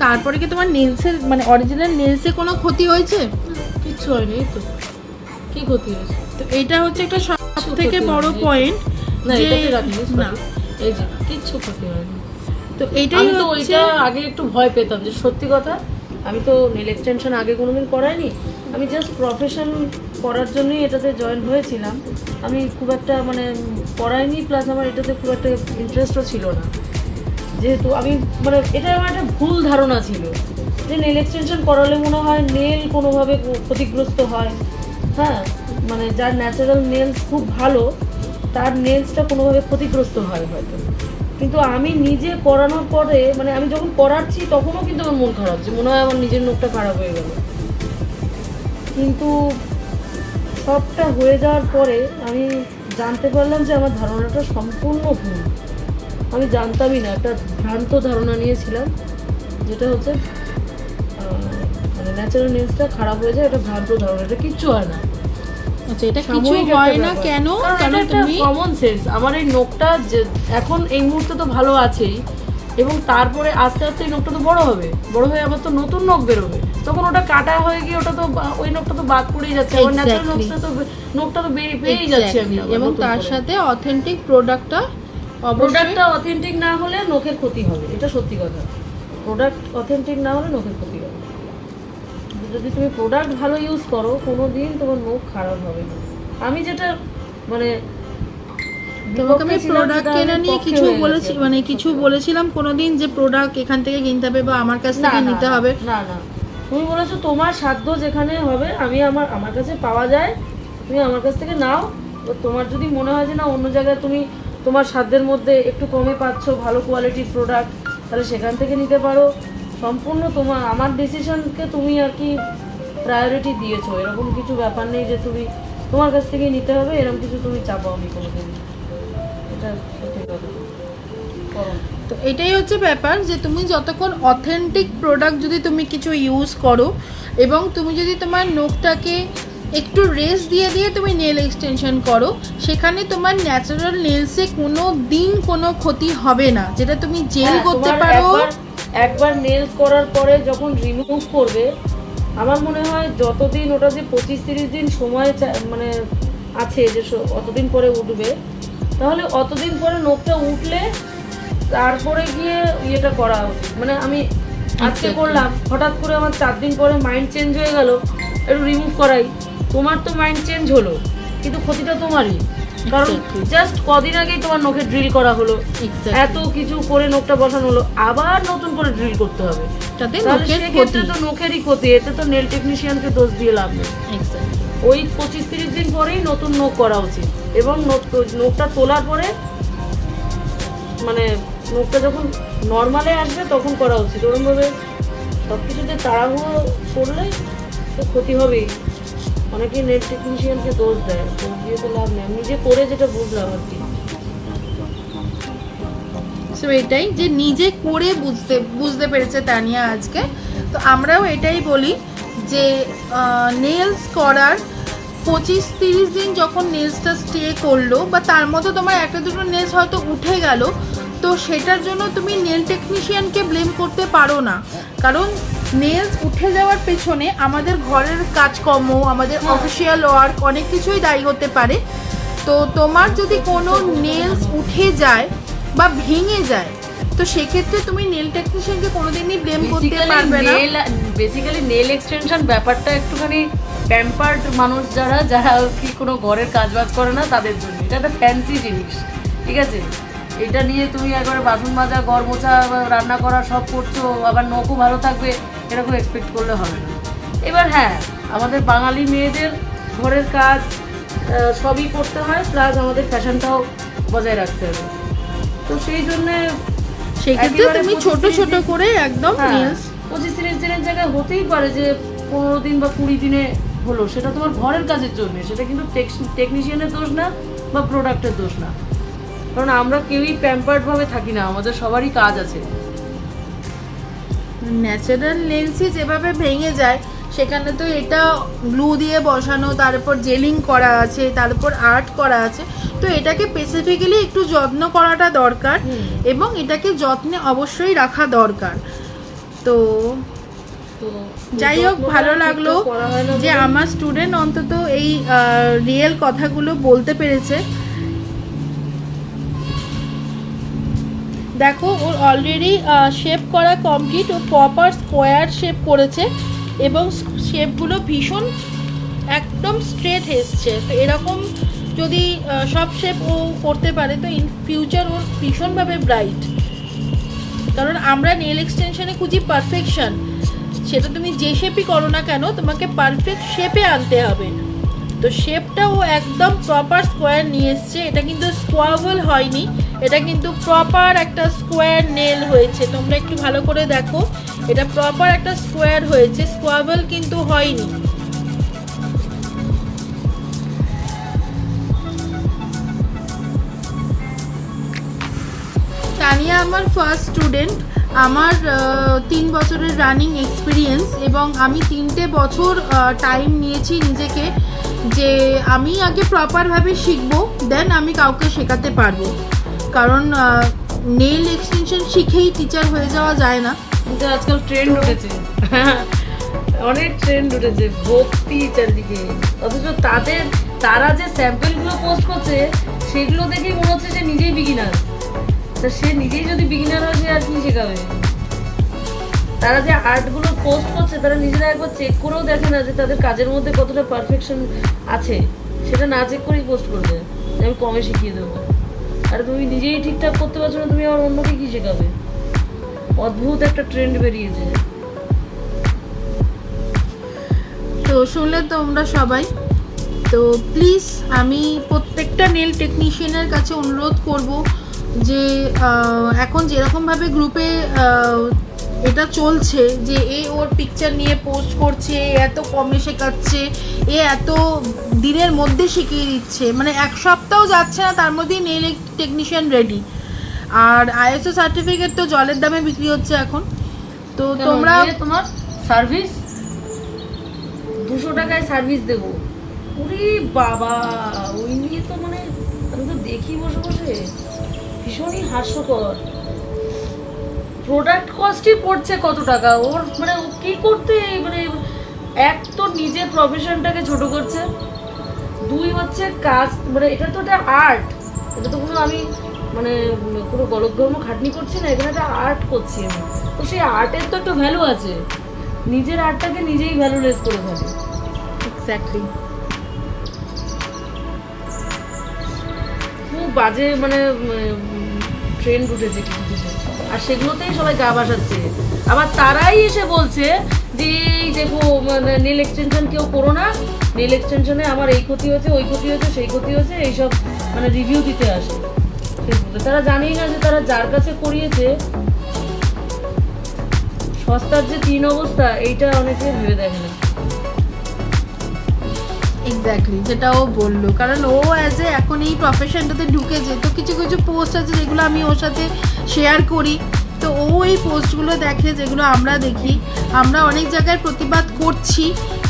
তারপরে কি তোমার নেলসের মানে অরিজিনাল নেলসে কোনো ক্ষতি হয়েছে? কিচ্ছু হয়নি। এই তো কি ক্ষতি হয়েছে? তো এটা হচ্ছে একটা সব থেকে বড় পয়েন্ট না, যে এটাতে রাখিনি, না, এই যে কিচ্ছু ক্ষতি হয়নি। তো এইটাই আমি তো হচ্ছে ওইটা আগে একটু ভয় পেতাম, যে সত্যি কথা আমি তো নেল এক্সটেনশন আগে কোনোদিন করাইনি, আমি জাস্ট প্রফেশন করার জন্যই এটাতে জয়েন হয়েছিলাম। আমি খুব একটা মানে করাইনি, প্লাস আমার এটাতে খুব একটা ইন্টারেস্টও ছিল না, যেহেতু আমি মানে এটা আমার একটা ভুল ধারণা ছিল যে নেল এক্সটেনশন করালে মনে হয় নেল কোনোভাবে ক্ষতিগ্রস্ত হয়। হ্যাঁ, মানে যার ন্যাচারাল নেলস খুব ভালো তার নেলসটা কোনোভাবে ক্ষতিগ্রস্ত হয় হয়তো, কিন্তু আমি নিজে করানোর পরে মানে আমি যখন করাচ্ছি তখনও কিন্তু আমার মন খারাপ, যে মনে হয় আমার নিজের নখটা খারাপ হয়ে গেল। কিন্তু সবটা হয়ে যাওয়ার পরে আমি জানতে পারলাম যে আমার ধারণাটা সম্পূর্ণ ভুল। আমি জানতামই না, একটা ভ্রান্ত ধারণা নিয়েছিলাম, যেটা হচ্ছে মানে ন্যাচারাল নেলসটা খারাপ হয়ে যায়, এটা ভ্রান্ত ধারণা, এটা কিচ্ছু হয় না। আচ্ছা, এটা কিছু সাময়িক একটা হয় না ব্যাপার। কেন? কারণ কারণ এটা একটা তুমি কমন সেন্স। আমার এই নখটা যে এখন এই মুহূর্তে তো ভালো আছেই, এবং তারপরে আস্তে আস্তে এই নখটা তো বড় হবে, বড় হয়ে আবার তো নতুন নখ বেরোবে, তখন ওটা কাটা হয়ে গিয়ে ওটা তো ওই নখটা তো বাদ পড়েই যাচ্ছে, আমার ন্যাচারাল Exactly. নখটা তো পেয়েই যাচ্ছি আমি Exactly. আবার এবং নতুন তার করে। সাথে অথেন্টিক প্রোডাক্টটা অবশ্যই প্রোডাক্টটা অথেন্টিক না হলে নখের ক্ষতি হবে, এটা সত্যি কথা। প্রোডাক্ট অথেন্টিক না হলে নখের ক্ষতি হবে। যদি তুমি প্রোডাক্ট ভালো ইউজ করো, কোনো দিন তোমার নখ খারাপ হবে না। আমি যেটা মানে তোমাকে আমি বিপক্ষে ছিলাম, প্রোডাক্ট সেটা কেনা আমি নিয়ে পক্ষে কিছু হয়ে গেছি বলেছি, এখন, মানে সত্যি কিছু কথা। বলেছিলাম কোনোদিন যে প্রোডাক্ট এখান থেকে কিনতে হবে বা আমার কাছ না, থেকে না, নিতে না, হবে? না না, তুমি বলেছো তোমার সাধ্য যেখানে হবে, আমি আমার কাছে পাওয়া যায়, তুমি আমার কাছ থেকে নাও। তো তোমার যদি মনে হয় যে না অন্য জায়গায় তুমি তোমার সাধ্যের মধ্যে একটু কমে পাচ্ছ ভালো কোয়ালিটির প্রোডাক্ট, তাহলে সেখান থেকে নিতে পারো। সম্পূর্ণ আমার ডিসিশনকে তুমি আর কি প্রায়োরিটি দিয়েছো, এরকম কিছু ব্যাপার নেই যে তুমি তোমার কাছ থেকেই নিতে হবে, এরকম কিছু তুমি চাপাও আমি কোনোদিন। এটা সত্যি কথা। করো। তো এটাই হচ্ছে ব্যাপার যে তুমি যতক্ষণ অথেন্টিক প্রোডাক্ট যদি তুমি কিছু ইউজ করো এবং তুমি যদি তোমার নখটাকে একটু রেস্ট দিয়ে দিয়ে তুমি নেল এক্সটেনশন করো, সেখানে তোমার ন্যাচারাল নেলসে কোনো দিন কোনো ক্ষতি হবে না। যেটা তুমি জেল হ্যাঁ, করতে তোমার পারো। একবার নেলস করার পরে যখন রিমুভ করবে, আমার মনে হয় যতদিন ওটা যে 25-30 দিন সময় মানে আছে যে অতদিন পরে উঠবে, তাহলে অতদিন পরে নখটা উঠলে তারপরে গিয়ে ইয়েটা করা উচিত। মানে আমি আজকে Exactly. করলাম, হঠাৎ করে আমার 4 দিন পরে মাইন্ড চেঞ্জ হয়ে গেল, একটু রিমুভ করাই। তোমার তো মাইন্ড চেঞ্জ হলো, কিন্তু ক্ষতিটা তোমারই, কারণ Exactly. জাস্ট কদিন আগেই তোমার নখে ড্রিল করা হলো, Exactly. এত কিছু করে নখটা বসানো হলো, আবার নতুন করে ড্রিল করতে হবে, তাতে তাহলে নখের সেক্ষেত্রে ক্ষতি। তো নখেরই ক্ষতি। এতে তো নেল টেকনিশিয়ানকে দোষ দিয়ে লাভ নেই। Exactly. ওই 25-30 দিন পরেই নতুন নখ করা উচিত, এবং নখটা তোলার পরে মানে নখটা যখন নর্মালে আসবে তখন করা উচিত। ওরকমভাবে সব কিছুতে তাড়াহুড়ো করলে তো ক্ষতি হবেই। অনেকেই নেট টেকনিশিয়ানকে দোষ দেয়, দোষ দিয়ে তো লাভ নেই। আমি নিজে করে যেটা বুঝলাম আর কি। সো এটাই যে নিজে করে বুঝতে পেরেছে তানিয়া আজকে। তো আমরাও এটাই বলি যে নেলস করার 25-30 দিন যখন নেলসটা স্টে করলো বা তার মধ্যে তোমার একটা দুটো নেলস হয়তো উঠে গেল, তো সেটার জন্য তুমি নেল টেকনিশিয়ানকে ব্লেম করতে পারো না। কারণ নেলস উঠে যাওয়ার পেছনে আমাদের ঘরের কাজকর্ম, আমাদের অফিসিয়াল ওয়ার্ক, অনেক কিছুই দায়ী হতে পারে। তো তোমার যদি কোনো নেলস উঠে যায় বা ভেঙে যায়, তো সেক্ষেত্রে তুমি নেল টেকনিশিয়ানকে কোনোদিনই ব্লেম করতে পারবে না। বেসিক্যালি নেল এক্সটেনশন ব্যাপারটা একটুখানি প্যাম্পার্ড মানুষ যারা কি কোনো ঘরের কাজবাজ করে না তাদের জন্য এটা একটা ফ্যান্সি জিনিস, ঠিক আছে? এটা নিয়ে তুমি একবারে বাসন মাজা, ঘর মোছা, রান্না করা সব করছো, আবার নখও ভালো থাকবে, এরকম এক্সপেক্ট করলে হবে না। এবার হ্যাঁ, আমাদের বাঙালি মেয়েদের ঘরের কাজ সবই করতে হয়, প্লাস আমাদের ফ্যাশনটাও বজায় রাখতে হবে। তো সেই জন্যে সেক্ষেত্রে একেবারে তুমি ছোট 25-30 ছোট করে একদম নেলস 25-30 দিনের জায়গায় হতেই পারে যে 15 দিন বা 20 দিনে হলো, সেটা তোমার ঘরের কাজের জন্য, সেটা কিন্তু টেকনিশিয়ানের দোষ না বা প্রোডাক্টের দোষ না। কারণ আমরা কেউই প্যাম্পার্ড ভাবে থাকি না, আমাদের সবারই কাজ আছে। ন্যাচারাল নেলসই যেভাবে ভেঙে যায়, সেখানে তো এটা গ্লু দিয়ে বসানো, তারপর জেলিং করা আছে, তারপর আর্ট করা আছে। তো এটাকে স্পেসিফিক্যালি একটু যত্ন করাটা দরকার এবং এটাকে যত্নে অবশ্যই রাখা দরকার। তো তো যাই হোক, যত্নটা ভালো ঠিকঠাক লাগলো করা হয় না যে বলে- আমার স্টুডেন্ট অন্তত এই রিয়েল কথাগুলো বলতে পেরেছে। দেখো, ওর অলরেডি শেপ করা কমপ্লিট, ও প্রপার স্কোয়ার শেপ করেছে এবং শেপগুলো ভীষণ একদম স্ট্রেট এসছে। তো এরকম যদি সব শেপ ও করতে পারে, তো ইন ফিউচার ওর ভীষণভাবে ব্রাইট। কারণ আমরা নেল এক্সটেনশনে খুঁজি পারফেকশন। সেটা তুমি যে শেপই করো না কেন, তোমাকে পারফেক্ট শেপে আনতে হবে। তো শেপটা ও একদম প্রপার স্কোয়ার নিয়ে এসছে। এটা কিন্তু স্কোয়াবল হয়নি, এটা কিন্তু প্রপার একটা স্কোয়ার নেল হয়েছে। তোমরা একটু ভালো করে দেখো, এটা প্রপার একটা স্কোয়ার হয়েছে, স্কোয়াবল কিন্তু হয়নি। তানিয়া আমার ফার্স্ট স্টুডেন্ট, আমার 3 বছরের রানিং এক্সপিরিয়েন্স, এবং আমি 3টে বছর টাইম নিয়েছি নিজেকে, যে আমি আগে প্রপারভাবে শিখবো, দেন আমি কাউকে শেখাতে পারবো। কারণ নেল এক্সটেনশন শিখেই টিচার হয়ে যাওয়া যায় না। কিন্তু আজকাল ট্রেন্ড উঠেছে, অনেক ট্রেন্ড উঠেছে ভক্তি চারদিকে, অথচ তারা যে স্যাম্পেলগুলো পোস্ট করছে সেগুলো দেখেই মনে হচ্ছে যে নিজেই বিগিনার। তা সে নিজেই যদি বিগিনার হয়, সে আর কি শেখাবে? তারা যে আর্টগুলো পোস্ট করছে, তারা নিজেরা একবার চেক করেও দেখে না যে তাদের কাজের মধ্যে কতটা পারফেকশন আছে। সেটা না চেক করেই পোস্ট করবে যে আমি কমে শিখিয়ে দেবো। আর তুমি নিজেই ঠিকঠাক করতে পারছো না, তুমি আবার অন্যকে কি শেখাবে? অদ্ভুত একটা ট্রেন্ড বেরিয়েছে। তো শুনলে তোমরা সবাই, তো প্লিজ আমি প্রত্যেকটা নেল টেকনিশিয়ানের কাছে অনুরোধ করব যে এখন যেরকমভাবে গ্রুপে এটা চলছে যে ওর পিকচার নিয়ে পোস্ট করছে, এত কমে শেখাচ্ছে, এত দিনের মধ্যে শিখিয়ে দিচ্ছে, মানে 1 সপ্তাহ যাচ্ছে না তার মধ্যেই নেল টেকনিশিয়ান রেডি। আর ISO সার্টিফিকেট তো জলের দামে বিক্রি হচ্ছে এখন। তো তোমরা তোমার সার্ভিস 200 টাকায় সার্ভিস দেবো, ওরে বাবা, ওই নিয়ে তো মানে আমি তো দেখি বসে বসে ভীষণই হাস্যকর। প্রোডাক্ট কস্টই পড়ছে কত টাকা ওর, মানে ও কি করতে, মানে এক তো নিজের প্রফেশনটাকে ছোট করছে, 2 হচ্ছে কাজ, মানে এটা তো একটা আর্ট, এটা তো কোনো আমি মানে কোনো গলদঘর্ম খাটনি করছি না, এখানে একটা আর্ট করছি আমি। তো সেই আর্টের তো একটা ভ্যালু আছে, নিজের আর্টটাকে নিজেই ভ্যালুলেস করে ফেলে। এক্স্যাক্টলি খুব বাজে মানে ট্রেন্ড উঠেছে কিছু কিছু, আর সেগুলোতেই সবাই গা ভাসাচ্ছে। আবার তারাই এসে বলছে যে এই দেখো মানে নেল এক্সটেনশন কেউ করো না, নেল এক্সটেনশনে আমার এই ক্ষতি হয়েছে, ওই ক্ষতি হয়েছে, সেই ক্ষতি হয়েছে, এইসব মানে রিভিউ দিতে আসে ফেসবুকে। তারা জানেই না যে তারা যার কাছে করিয়েছে সস্তার যে 3 অবস্থা, এইটা অনেকে ভেবে দেখে না। এক্স্যাক্টলি যেটা ও বললো, কারণ ও অ্যাজ এ এখন এই প্রফেশনটাতে ঢুকেছে, তো কিছু কিছু পোস্ট আছে যেগুলো আমি ওর সাথে শেয়ার করি, তো ও এই পোস্টগুলো দেখে যেগুলো আমরা দেখি। আমরা অনেক জায়গায় প্রতিবাদ করছি,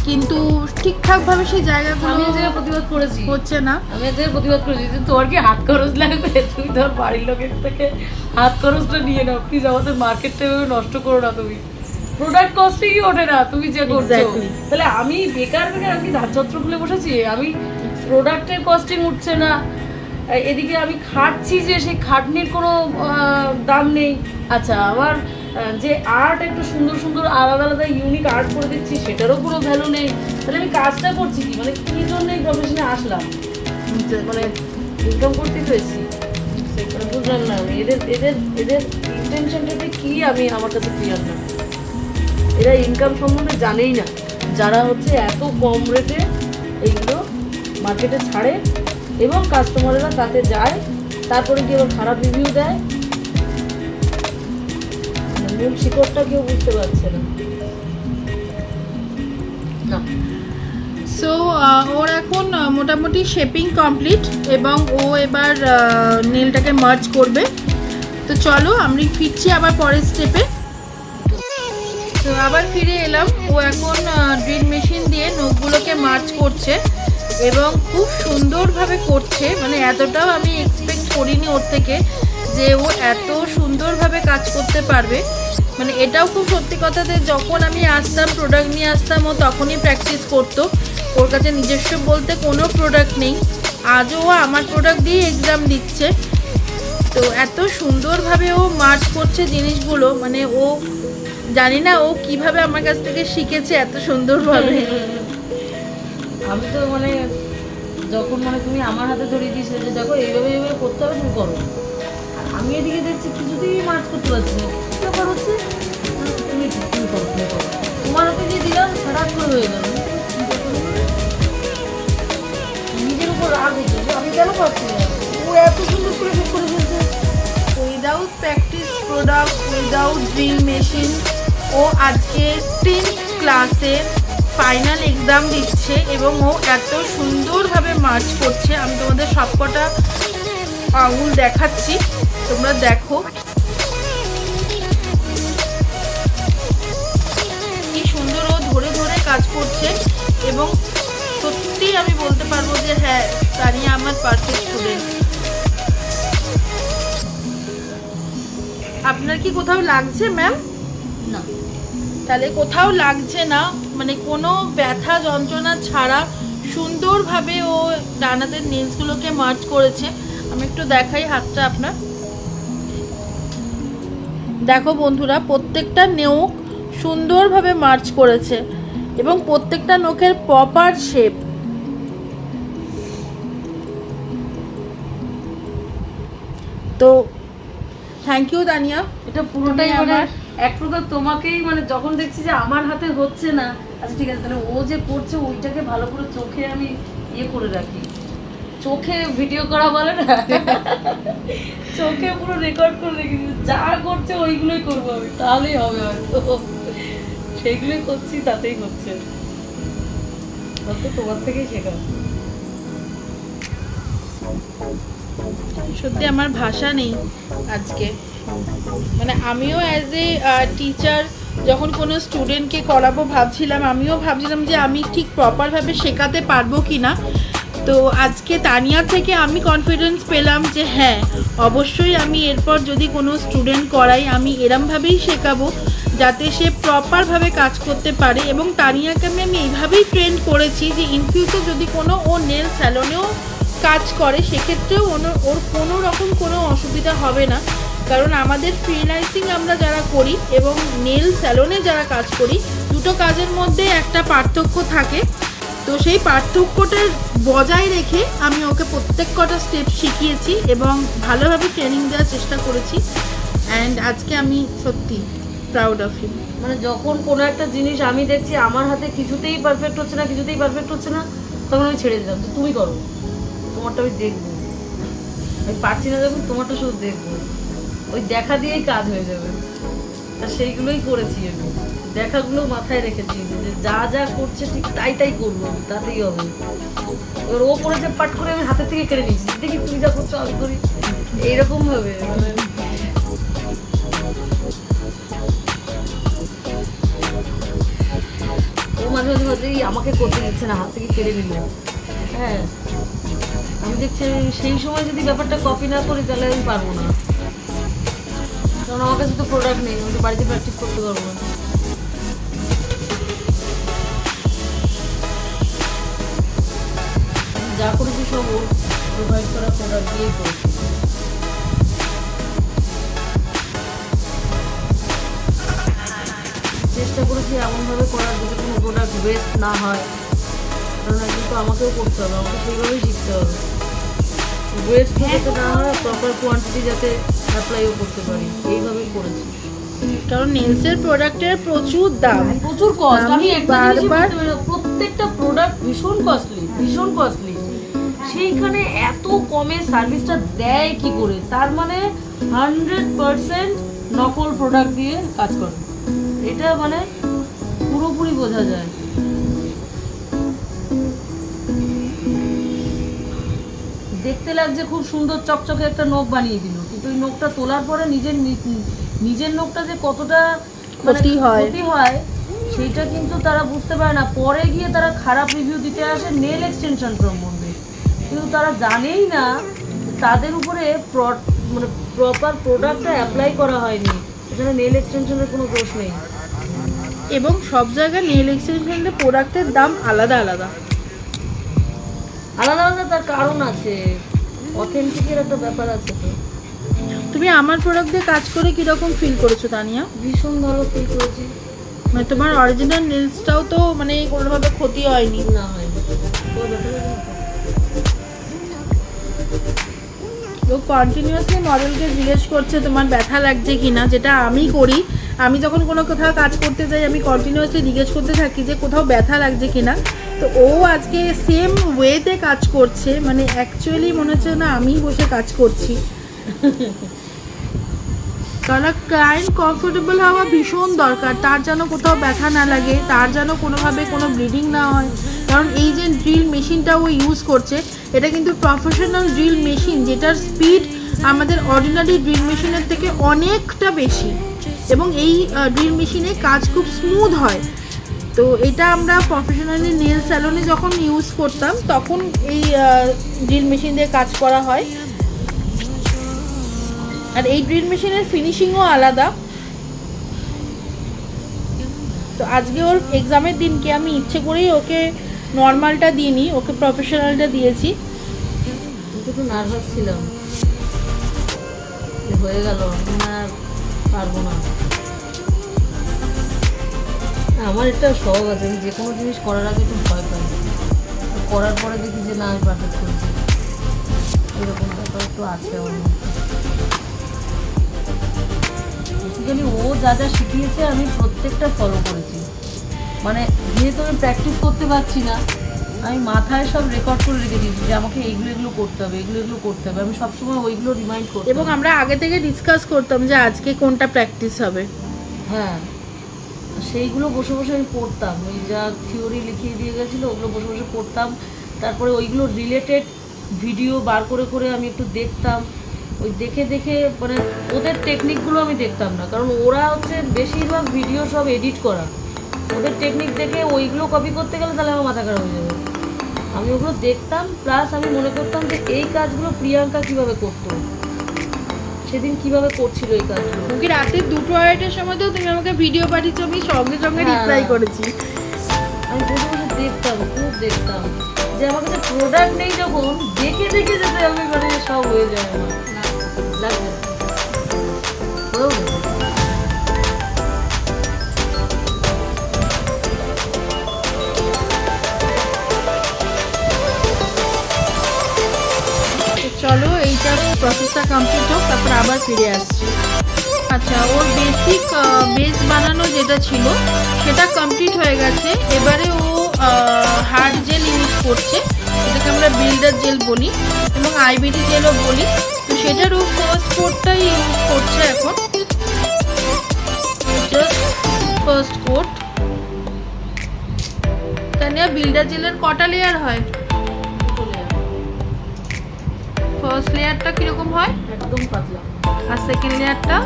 কিন্তু ঠিকঠাকভাবে সেই জায়গাগুলো আমি যে প্রতিবাদ করেছি হচ্ছে না। আমি যে প্রতিবাদ করেছি যে তোর কি হাত খরচ লাগবে, তুমি তোর বাড়ির লোকের থেকে হাত খরচটা নিয়ে নাও, প্লিজ আমাদের মার্কেটটা নষ্ট করো না। তুমি প্রোডাক্ট কস্টিংই ওঠে না তুমি যে করছো, তাহলে আমি বেকার আমি ধারচত্র খুলে বসেছি, আমি প্রোডাক্টের কস্টিং উঠছে না, এদিকে আমি খাটছি যে সেই খাটনির কোনো দাম নেই। আচ্ছা, আমার যে আর্ট একটু সুন্দর সুন্দর আলাদা আলাদা ইউনিক আর্ট করে দিচ্ছি, সেটারও কোনো ভ্যালু নেই। তাহলে আমি কাজটা করছি কি, মানে কী জন্য এই প্রফেশনে আসলাম? মানে ইনকাম করতেই তো এসেছি, মানে বুঝলাম না আমি এদের এদের এদের ইন্টেনশনটা কি, আমি আমার কাছে ক্লিয়ার না। এরা ইনকাম সম্বন্ধে জানেই না, যারা হচ্ছে এত কম রেটে এইগুলো মার্কেটে ছাড়ে এবং কাস্টমারেরা তাতে যায়, তারপরে কি আবার খারাপ রিভিউ দেয়। মূল শিকড়টা কেউ বুঝতে পারছে না। সো ওর এখন মোটামুটি শেপিং কমপ্লিট, এবং ও এবার নেলটাকে মার্জ করবে। তো চলো আমি ফিরছি আবার পরের স্টেপে। তো আবার ফিরে এলাম, ও এখন ড্রিল মেশিন দিয়ে নখগুলোকে মার্জ করছে এবং খুব সুন্দরভাবে করছে, মানে এতটাও আমি এক্সপেক্ট করিনি ওর থেকে যে ও এত সুন্দরভাবে কাজ করতে পারবে। মানে এটাও খুব সত্যি কথা যে যখন আমি আসতাম প্রোডাক্ট নিয়ে আসতাম, ও তখনই প্র্যাকটিস করতো, ওর কাছে নিজস্ব বলতে কোনো প্রোডাক্ট নেই। আজও ও আমার প্রোডাক্ট দিয়ে এক্সাম দিচ্ছে। তো এত সুন্দরভাবে ও মার্চ করছে জিনিসগুলো, মানে ও জানি না ও কিভাবে আমার কাছ থেকে শিখেছে এত সুন্দরভাবে। আমি তো মানে যখন মানে তুমি আমার হাতে ধরিয়ে দিয়েছিলে যে দেখো এইভাবে এইভাবে করতে হবে, তুমি করো, আর আমি এদিকে দেখছি কিছুতেই মার্চ করতে পারছি না, কী ব্যাপার হচ্ছে, তুমি তুমি করো, তুমি করো, তোমার হাতে দিয়ে দিলাম, হঠাৎ করে হয়ে গেল। নিজের উপর রাগ হচ্ছে, আমি কেন পারছি না, ও এত সুন্দর করে ঠিক করে ফেলছে। Without practice product, without drill machine, ও আজকে 10th ক্লাসে ফাইনাল এক্সাম দিচ্ছে এবং ও এত সুন্দরভাবে মার্চ করছে। আমি তোমাদের সবকটা আঙুল দেখাচ্ছি, তোমরা দেখো। আমি বলতে পারবো যে হ্যাঁ তানিয়া আমার পারফেক্ট স্টুডেন্ট। আপনার কি কোথাও লাগছে ম্যাম? না, তাহলে কোথাও লাগছে না, মানে কোনো ব্যথা যন্ত্রণা ছাড়া সুন্দরভাবে ও ডানাদের নেলসগুলোকে মার্চ করেছে। আমি একটু দেখাই হাতটা আপনার। দেখো বন্ধুরা, প্রত্যেকটা নখ সুন্দরভাবে মার্চ করেছে এবং প্রত্যেকটা নখের প্রপার শেপ। তো থ্যাংক ইউ তানিয়া। এটা পুরোটাই তুমি মানে আমার- এক প্রকার তোমাকেই, মানে যখন দেখছি যে আমার হাতে হচ্ছে না, আচ্ছা ঠিক আছে তাহলে ও যে করছে ওইটাকে ভালো করে চোখে আমি ইয়ে করে রাখি, চোখে ভিডিও করা বলে না, চোখে পুরো রেকর্ড করে রেখে যা করছে ওইগুলোই করবো আমি, তাহলেই হবে হয়তো। সেইগুলোই করছি, তাতেই হচ্ছে। হয়তো তোমার থেকেই শেখা। সত্যি আমার ভাষা নেই আজকে। মানে আমিও অ্যাজ এ টিচার যখন কোনো স্টুডেন্টকে করাবো আমিও ভাবছিলাম যে আমি ঠিক প্রপারভাবে শেখাতে পারবো কি না। তো আজকে তানিয়া থেকে আমি কনফিডেন্স পেলাম যে হ্যাঁ অবশ্যই আমি এরপর যদি কোনো স্টুডেন্ট করাই আমি এরমভাবেই শেখাবো যাতে সে প্রপারভাবে কাজ করতে পারে। এবং তানিয়াকে আমি এইভাবেই ট্রেন করেছি যে ইন ফিউচার যদি কোনো ও নেল স্যালনেও কাজ করে সেক্ষেত্রেও ওর কোনো রকম কোনো অসুবিধা হবে না। কারণ আমাদের ফ্রিল্যান্সিং আমরা যারা করি এবং নেল স্যালনে যারা কাজ করি দুটো কাজের মধ্যে একটা পার্থক্য থাকে। তো সেই পার্থক্যটা বজায় রেখে আমি ওকে প্রত্যেক কটা স্টেপ শিখিয়েছি এবং ভালোভাবে ট্রেনিং দেওয়ার চেষ্টা করেছি। অ্যান্ড আজকে আমি সত্যি প্রাউড অফ হিম। মানে যখন কোনো একটা জিনিস আমি দেখছি আমার হাতে কিছুতেই পারফেক্ট হচ্ছে না, তখন আমি ছেড়ে দিলাম, তুমি করো, তোমারটা আমি দেখবো, আমি পারছি না যখন তোমারটা শুধু দেখবো, ওই দেখা দিয়েই কাজ হয়ে যাবে। আর সেইগুলোই করেছি আমি, দেখাগুলো মাথায় রেখেছি যে যা যা করছে ঠিক তাই করবো, তাতেই হবে। এবার ও করেছে পাট করে আমি হাতের থেকে কেড়ে নিচ্ছি, দেখি তুমি যা করছো আমি করি, এইরকম ভাবে মানে ও মাঝে মাঝে ভাবছি আমাকে করতে দিচ্ছে না, হাত থেকে কেড়ে নিল। হ্যাঁ, আমি দেখছি সেই সময় যদি ব্যাপারটা কপি না করি তাহলে আমি পারবো না, কারণ আমার কাছে তো প্রোডাক্ট নেই, আমি তো বাড়িতে প্র্যাকটিস করতে পারবো না। যা করেছি সব ওর প্রোভাইড করা প্রোডাক্ট দিয়েই করেছি। চেষ্টা করেছি এমনভাবে করার যাতে কোনো প্রোডাক্ট ওয়েস্ট না হয়, কারণ একদিন তো আমাকেও করতে হবে, আমাকে সেইভাবেই শিখতে হবে। ওয়েস্ট যাতে না হয়, প্রপার কোয়ান্টিটি যাতে অ্যাপ্লাইও করতে পারি, এইভাবেই করেছি। কারণ নেলসের প্রোডাক্টের প্রচুর দাম, প্রচুর কস্ট। আমি একটা জিনিসই বারবার বলতে পারি, প্রত্যেকটা প্রোডাক্ট ভীষণ কস্টলি। সেইখানে এত কমে সার্ভিসটা দেয় কি করে? তার মানে 100% নকল প্রোডাক্ট দিয়ে কাজ করে, এটা মানে পুরোপুরি বোঝা যায়। দেখতে লাগছে খুব সুন্দর চকচকে একটা নখ বানিয়ে দিল, কিন্তু ওই নখটা তোলার পরে নিজের নখটা যে কতটা ক্ষতি হয় সেইটা কিন্তু তারা বুঝতে পারে না। পরে গিয়ে তারা খারাপ রিভিউ দিতে আসে নেল এক্সটেনশন সম্বন্ধে, কিন্তু তারা জানেই না তাদের উপরে মানে প্রপার প্রোডাক্টটা অ্যাপ্লাই করা হয়নি, এখানে নেল এক্সটেনশনের কোনো দোষ নেই। এবং সব জায়গায় নেল এক্সটেনশনের প্রোডাক্টের দাম আলাদা আলাদা। তার কারণ আছে, অথেন্টিকের একটা ব্যাপার আছে। তো তুমি আমার প্রোডাক্ট দিয়ে কাজ করে কিরকম ফিল করেছো তানিয়া? ভীষণ ভালো ফিল করেছি। মানে তোমার অরিজিনাল নেলসটাও তো মানে কোনোভাবে ক্ষতি হয়নি? না, হয়নি। তো কন্টিনিউয়াসলি মডেলকে জিজ্ঞেস করছে তোমার ব্যথা লাগছে কিনা, যেটা আমি করি। আমি যখন কোনো কোথাও কাজ করতে যাই আমি কন্টিনিউয়াসলি জিজ্ঞেস করতে থাকি যে কোথাও ব্যথা লাগছে কিনা। তো ও আজকে সেম ওয়েতে কাজ করছে, মানে অ্যাকচুয়ালি মনে হচ্ছে না আমিই বসে কাজ করছি। কারণ ক্লায়েন্ট কমফোর্টেবল হওয়া ভীষণ দরকার, তার যেন কোথাও ব্যথা না লাগে, তার যেন কোনোভাবে কোনো ব্লিডিং না হয়। কারণ এই যে ড্রিল মেশিনটা ও ইউজ করছে এটা কিন্তু প্রফেশনাল ড্রিল মেশিন, যেটার স্পিড আমাদের অর্ডিনারি ড্রিল মেশিনের থেকে অনেকটা বেশি, এবং এই ড্রিল মেশিনে কাজ খুব স্মুথ হয়। তো এটা আমরা প্রফেশনালি নেল স্যালনে যখন ইউজ করতাম তখন এই ড্রিল মেশিন দিয়ে কাজ করা হয়। আর এই ড্রিল মেশিনের ফিনিশিংও আলাদা। তো আজকে ওর এক্সামের দিনকে আমি ইচ্ছে করেই ওকে নর্মালটা দিইনি, ওকে প্রফেশনালটা দিয়েছি। একটু নার্ভাস ছিলাম, হয়ে গেল আর পারবো না। আমার একটা স্বভাব আছে, আমি যে কোনো জিনিস করার আগে একটু ভয় পাই, করার পরে দেখি যে না আমি পারফেক্ট করেছি, এরকম ব্যাপার একটু আছে আমার মধ্যে। বেসিক্যালি ও যা যা শিখিয়েছে আমি প্রত্যেকটা ফলো করেছি। মানে যেহেতু আমি প্র্যাকটিস করতে পারছি না, আমি মাথায় সব রেকর্ড করে রেখে দিয়েছি যে আমাকে এগুলো এগুলো করতে হবে, এগুলো এগুলো করতে হবে। আমি সবসময় ওইগুলো রিমাইন্ড করতাম এবং আমরা আগে থেকে ডিসকাস করতাম যে আজকে কোনটা প্র্যাকটিস হবে। হ্যাঁ, সেইগুলো বসে বসে আমি পড়তাম, ওই যা থিওরি লিখিয়ে দিয়ে গেছিলো ওগুলো বসে বসে পড়তাম। তারপরে ওইগুলো রিলেটেড ভিডিও বার করে করে আমি একটু দেখতাম। ওই দেখে দেখে মানে ওদের টেকনিকগুলো আমি দেখতাম না, কারণ ওরা হচ্ছে বেশিরভাগ ভিডিও সব এডিট করা। ওদের টেকনিক দেখে ওইগুলো কপি করতে গেলে তাহলে আমার মাথা খারাপ হয়ে যাবে। আমি ওগুলো দেখতাম, প্লাস আমি মনে করতাম যে এই কাজগুলো প্রিয়াঙ্কা কীভাবে করতো, সেদিন কিভাবে করছিল এই কাজগুলো। কি রাতে 2:30-এর সময় তো তুমি আমাকে ভিডিও পাঠিয়েছো, আমি সঙ্গে সঙ্গে রিপ্লাই করেছি। আমি বসে বসে দেখতাম, খুব দেখতাম, যে আমার কাছে প্রোডাক্ট নেই যখন দেখে দেখে যেতে আমি মানে সব হয়ে যায় আমার লাগবে। চলো এইটা প্রসেসটা কমপ্লিট হোক, তারপর আবার ফিরে আসছি। আচ্ছা, ওর বেস বানানো যেটা ছিল সেটা কমপ্লিট হয়ে গেছে। এবারে ও হার্ড জেল ইউজ করছে, এটাকে আমরা বিল্ডার জেল বলি এবং আইবিডি জেলও বলি। তো সেটার ও ফার্স্ট কোটটাই ইউজ করছে এখন, just first coat. Tania, builder জেলের কটা লেয়ার হয়? ফার্স্ট লেয়ারটা কিরকম হয়? একদম পাতলা। আর সেকেন্ড লেয়ারটা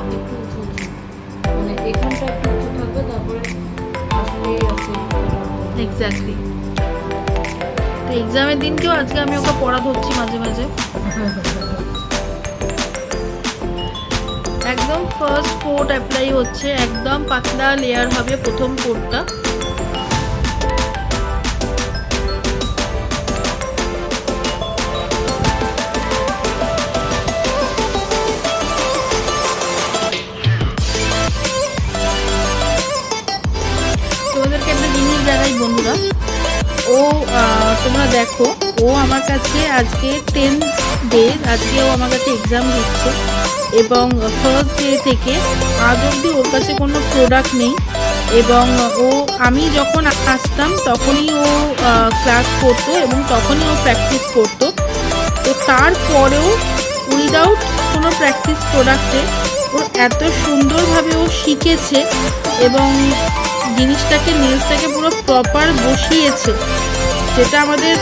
মানে এখানটা একটু উঁচু থাকবে, তারপরে আস্তে আস্তে। এক্স্যাক্টলি। তো এক্সামের দিনকেও আজকে আমি ওকে পড়া ধরছি মাঝে মাঝে। একদম ফার্স্ট কোট অ্যাপ্লাই হচ্ছে, একদম পাতলা লেয়ার হবে প্রথম কোটটা। তোমাদেরকে একটা জিনিস দেখাই বন্ধুরা, ও তোমরা দেখো, ও আমার কাছে আজকে 10 ডেজ, আজকে ও আমার কাছে এক্সাম দিচ্ছে এবং ফার্স্ট ডে থেকে আজ অবধি ওর কাছে কোনো প্রোডাক্ট নেই। এবং আমি যখন আসতাম তখনই ও ক্লাস করতো এবং তখনই ও প্র্যাকটিস করতো। তো তারপরেও উইদাউট কোনো প্র্যাকটিস প্রোডাক্টে ও এত সুন্দরভাবে ও শিখেছে এবং জিনিসটাকে নেলসটাকে পুরো প্রপার বসিয়েছে, যেটা আমাদের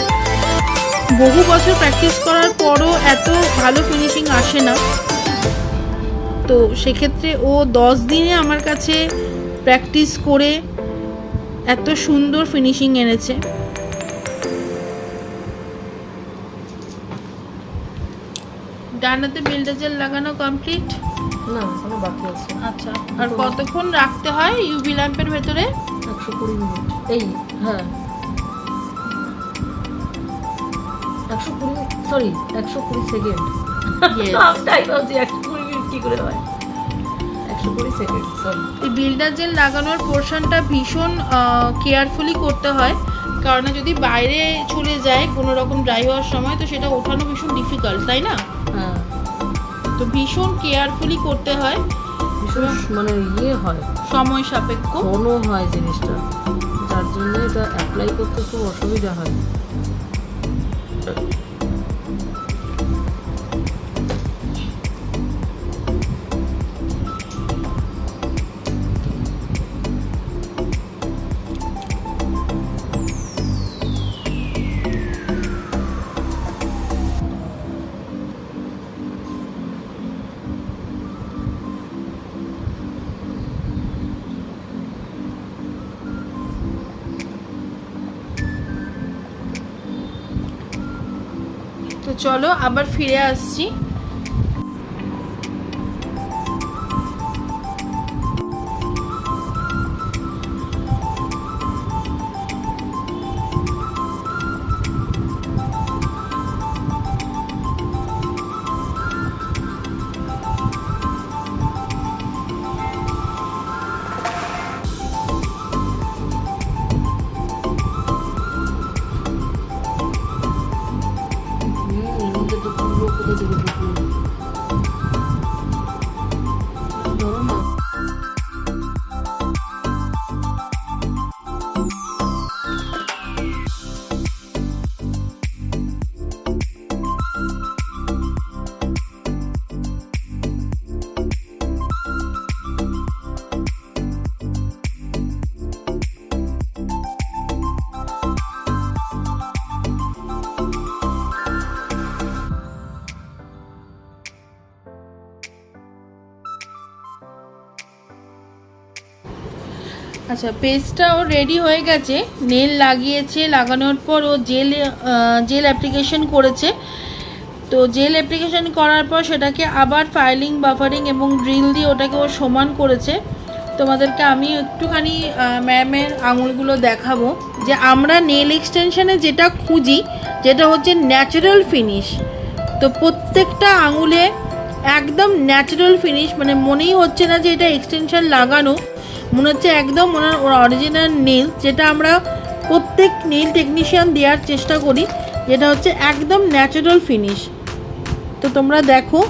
বহু বছর প্র্যাকটিস করার পরও এত ভালো ফিনিশিং আসে না। তো সেক্ষেত্রে ও 10 দিনে আমার কাছে প্র্যাকটিস করে এত সুন্দর ফিনিশিং এনেছে। ডানাতে বিল্ডার জেল লাগানো কমপ্লিট? না, এখনো বাকি আছে। আচ্ছা, আর কতক্ষণ রাখতে হয় ইউভি ল্যাম্পের ভেতরে? 120 মিনিট। এই হ্যাঁ, 120, সরি 120 সেকেন্ড। তাই ভাবছি 120 মিনিট কি করে হয়, 120 সেকেন্ড সরি। এই বিল্ডার জেল লাগানোর পোর্শনটা ভীষণ কেয়ারফুলি করতে হয়, কারণ যদি বাইরে চলে যায় কোনো রকম ড্রাই হওয়ার সময় তো সেটা ওঠানো ভীষণ ডিফিকাল্ট, তাই না? হ্যাঁ, তো ভীষণ কেয়ারফুলি করতে হয়, ভীষণ মানে হয়, সময় সাপেক্ষ ঘন হয় জিনিসটা, যার জন্য এটা অ্যাপ্লাই করতে খুব অসুবিধা হয়। চলো আবার ফিরে আসছি। এর মধ্যে তো পুরো কোথা থেকে ঢুকলো। ধরো না। আচ্ছা, পেস্টটাও রেডি হয়ে গেছে। নেল লাগিয়েছে, লাগানোর পর ও জেল অ্যাপ্লিকেশন করেছে। তো জেল অ্যাপ্লিকেশন করার পর সেটাকে আবার ফাইলিং, বাফারিং এবং ড্রিল দিয়ে ওটাকে ও সমান করেছে। তোমাদেরকে আমি একটুখানি ম্যামের আঙুলগুলো দেখাবো যে আমরা নেল এক্সটেনশনে যেটা খুঁজি, যেটা হচ্ছে ন্যাচারাল ফিনিশ। তো প্রত্যেকটা আঙুলে একদম ন্যাচারাল ফিনিশ, মানে মনেই হচ্ছে না যে এটা এক্সটেনশন লাগানো, মনে হচ্ছে একদম ওনার অরিজিনাল নেল, যেটা আমরা প্রত্যেক নেল টেকনিশিয়ান দেওয়ার চেষ্টা করি, যেটা হচ্ছে একদম ন্যাচারাল ফিনিশ। তো তোমরা দেখো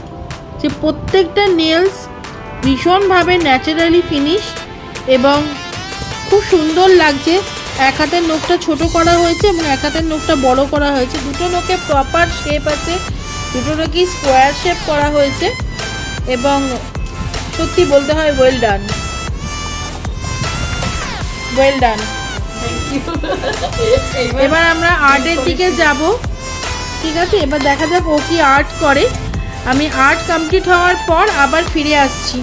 যে প্রত্যেকটা নেলস ভীষণভাবে ন্যাচারালি ফিনিশ এবং খুব সুন্দর লাগছে। এক হাতের নখটা ছোট করা হয়েছে এবং এক হাতের নখটা বড় করা হয়েছে। দুটো নখে প্রপার শেপ আছে, দুটো নখই স্কোয়ার শেপ করা হয়েছে এবং সত্যি বলতে হয় ওয়েল ডান, ওয়েল ডান। এবার আমরা আর্টের দিকে যাব, ঠিক আছে? এবার দেখা যাক ও কি আর্ট করে। আমি আর্ট কমপ্লিট হওয়ার পর আবার ফিরে আসছি।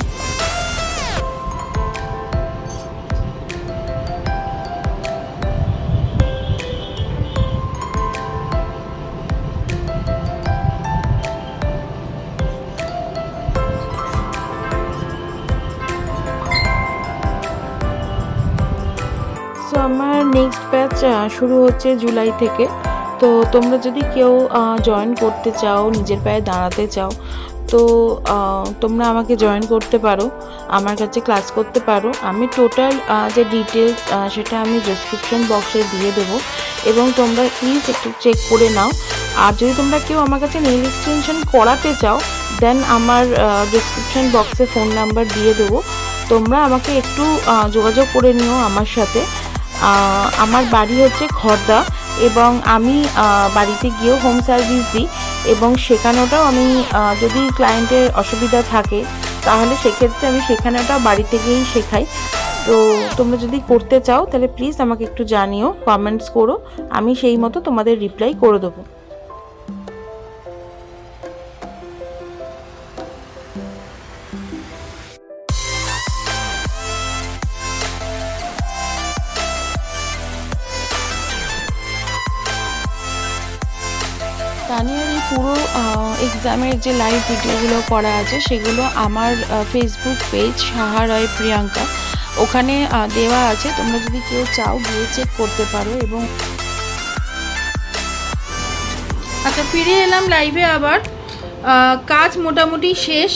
সো আমার নেক্সট ব্যাচ শুরু হচ্ছে জুলাই থেকে। তো তোমরা যদি কেউ জয়েন করতে চাও, নিজের পায়ে দাঁড়াতে চাও, তো তোমরা আমাকে জয়েন করতে পারো, আমার কাছে ক্লাস করতে পারো। আমি টোটাল যে ডিটেলস সেটা আমি ডেসক্রিপশন বক্সে দিয়ে দেবো এবং তোমরা প্লিজ একটু চেক করে নাও। আর যদি তোমরা কেউ আমার কাছে নেল এক্সটেনশন করাতে চাও, দেন আমার ডেসক্রিপশন বক্সে ফোন নাম্বার দিয়ে দেবো, তোমরা আমাকে একটু যোগাযোগ করে নিও আমার সাথে। আমার বাড়ি হচ্ছে খড়দা এবং আমি বাড়িতে গিয়েও হোম সার্ভিস দিই এবং শেখানোটাও আমি যদি ক্লায়েন্টের অসুবিধা থাকে তাহলে সেক্ষেত্রে আমি শেখানোটাও বাড়িতে গিয়েই শেখাই। তো তোমরা যদি করতে চাও তাহলে প্লিজ আমাকে একটু জানিও, কমেন্টস করো, আমি সেই মতো তোমাদের রিপ্লাই করে দেবো। তানিয়ার এই পুরো এক্সামের যে লাইভ ভিডিওগুলো করা আছে সেগুলো আমার ফেসবুক পেজ সাহা রয় প্রিয়াঙ্কা, ওখানে দেওয়া আছে। তোমরা যদি কেউ চাও গিয়ে চেক করতে পারো। এবং আচ্ছা, ফিরে এলাম লাইভে আবার। কাজ মোটামুটি শেষ।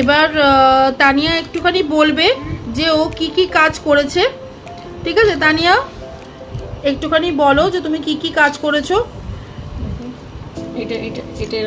এবার তানিয়া একটুখানি বলবে যে ও কি কি কাজ করেছে। ঠিক আছে তানিয়া, একটুখানি বলো যে তুমি কি কি কাজ করেছো। এটা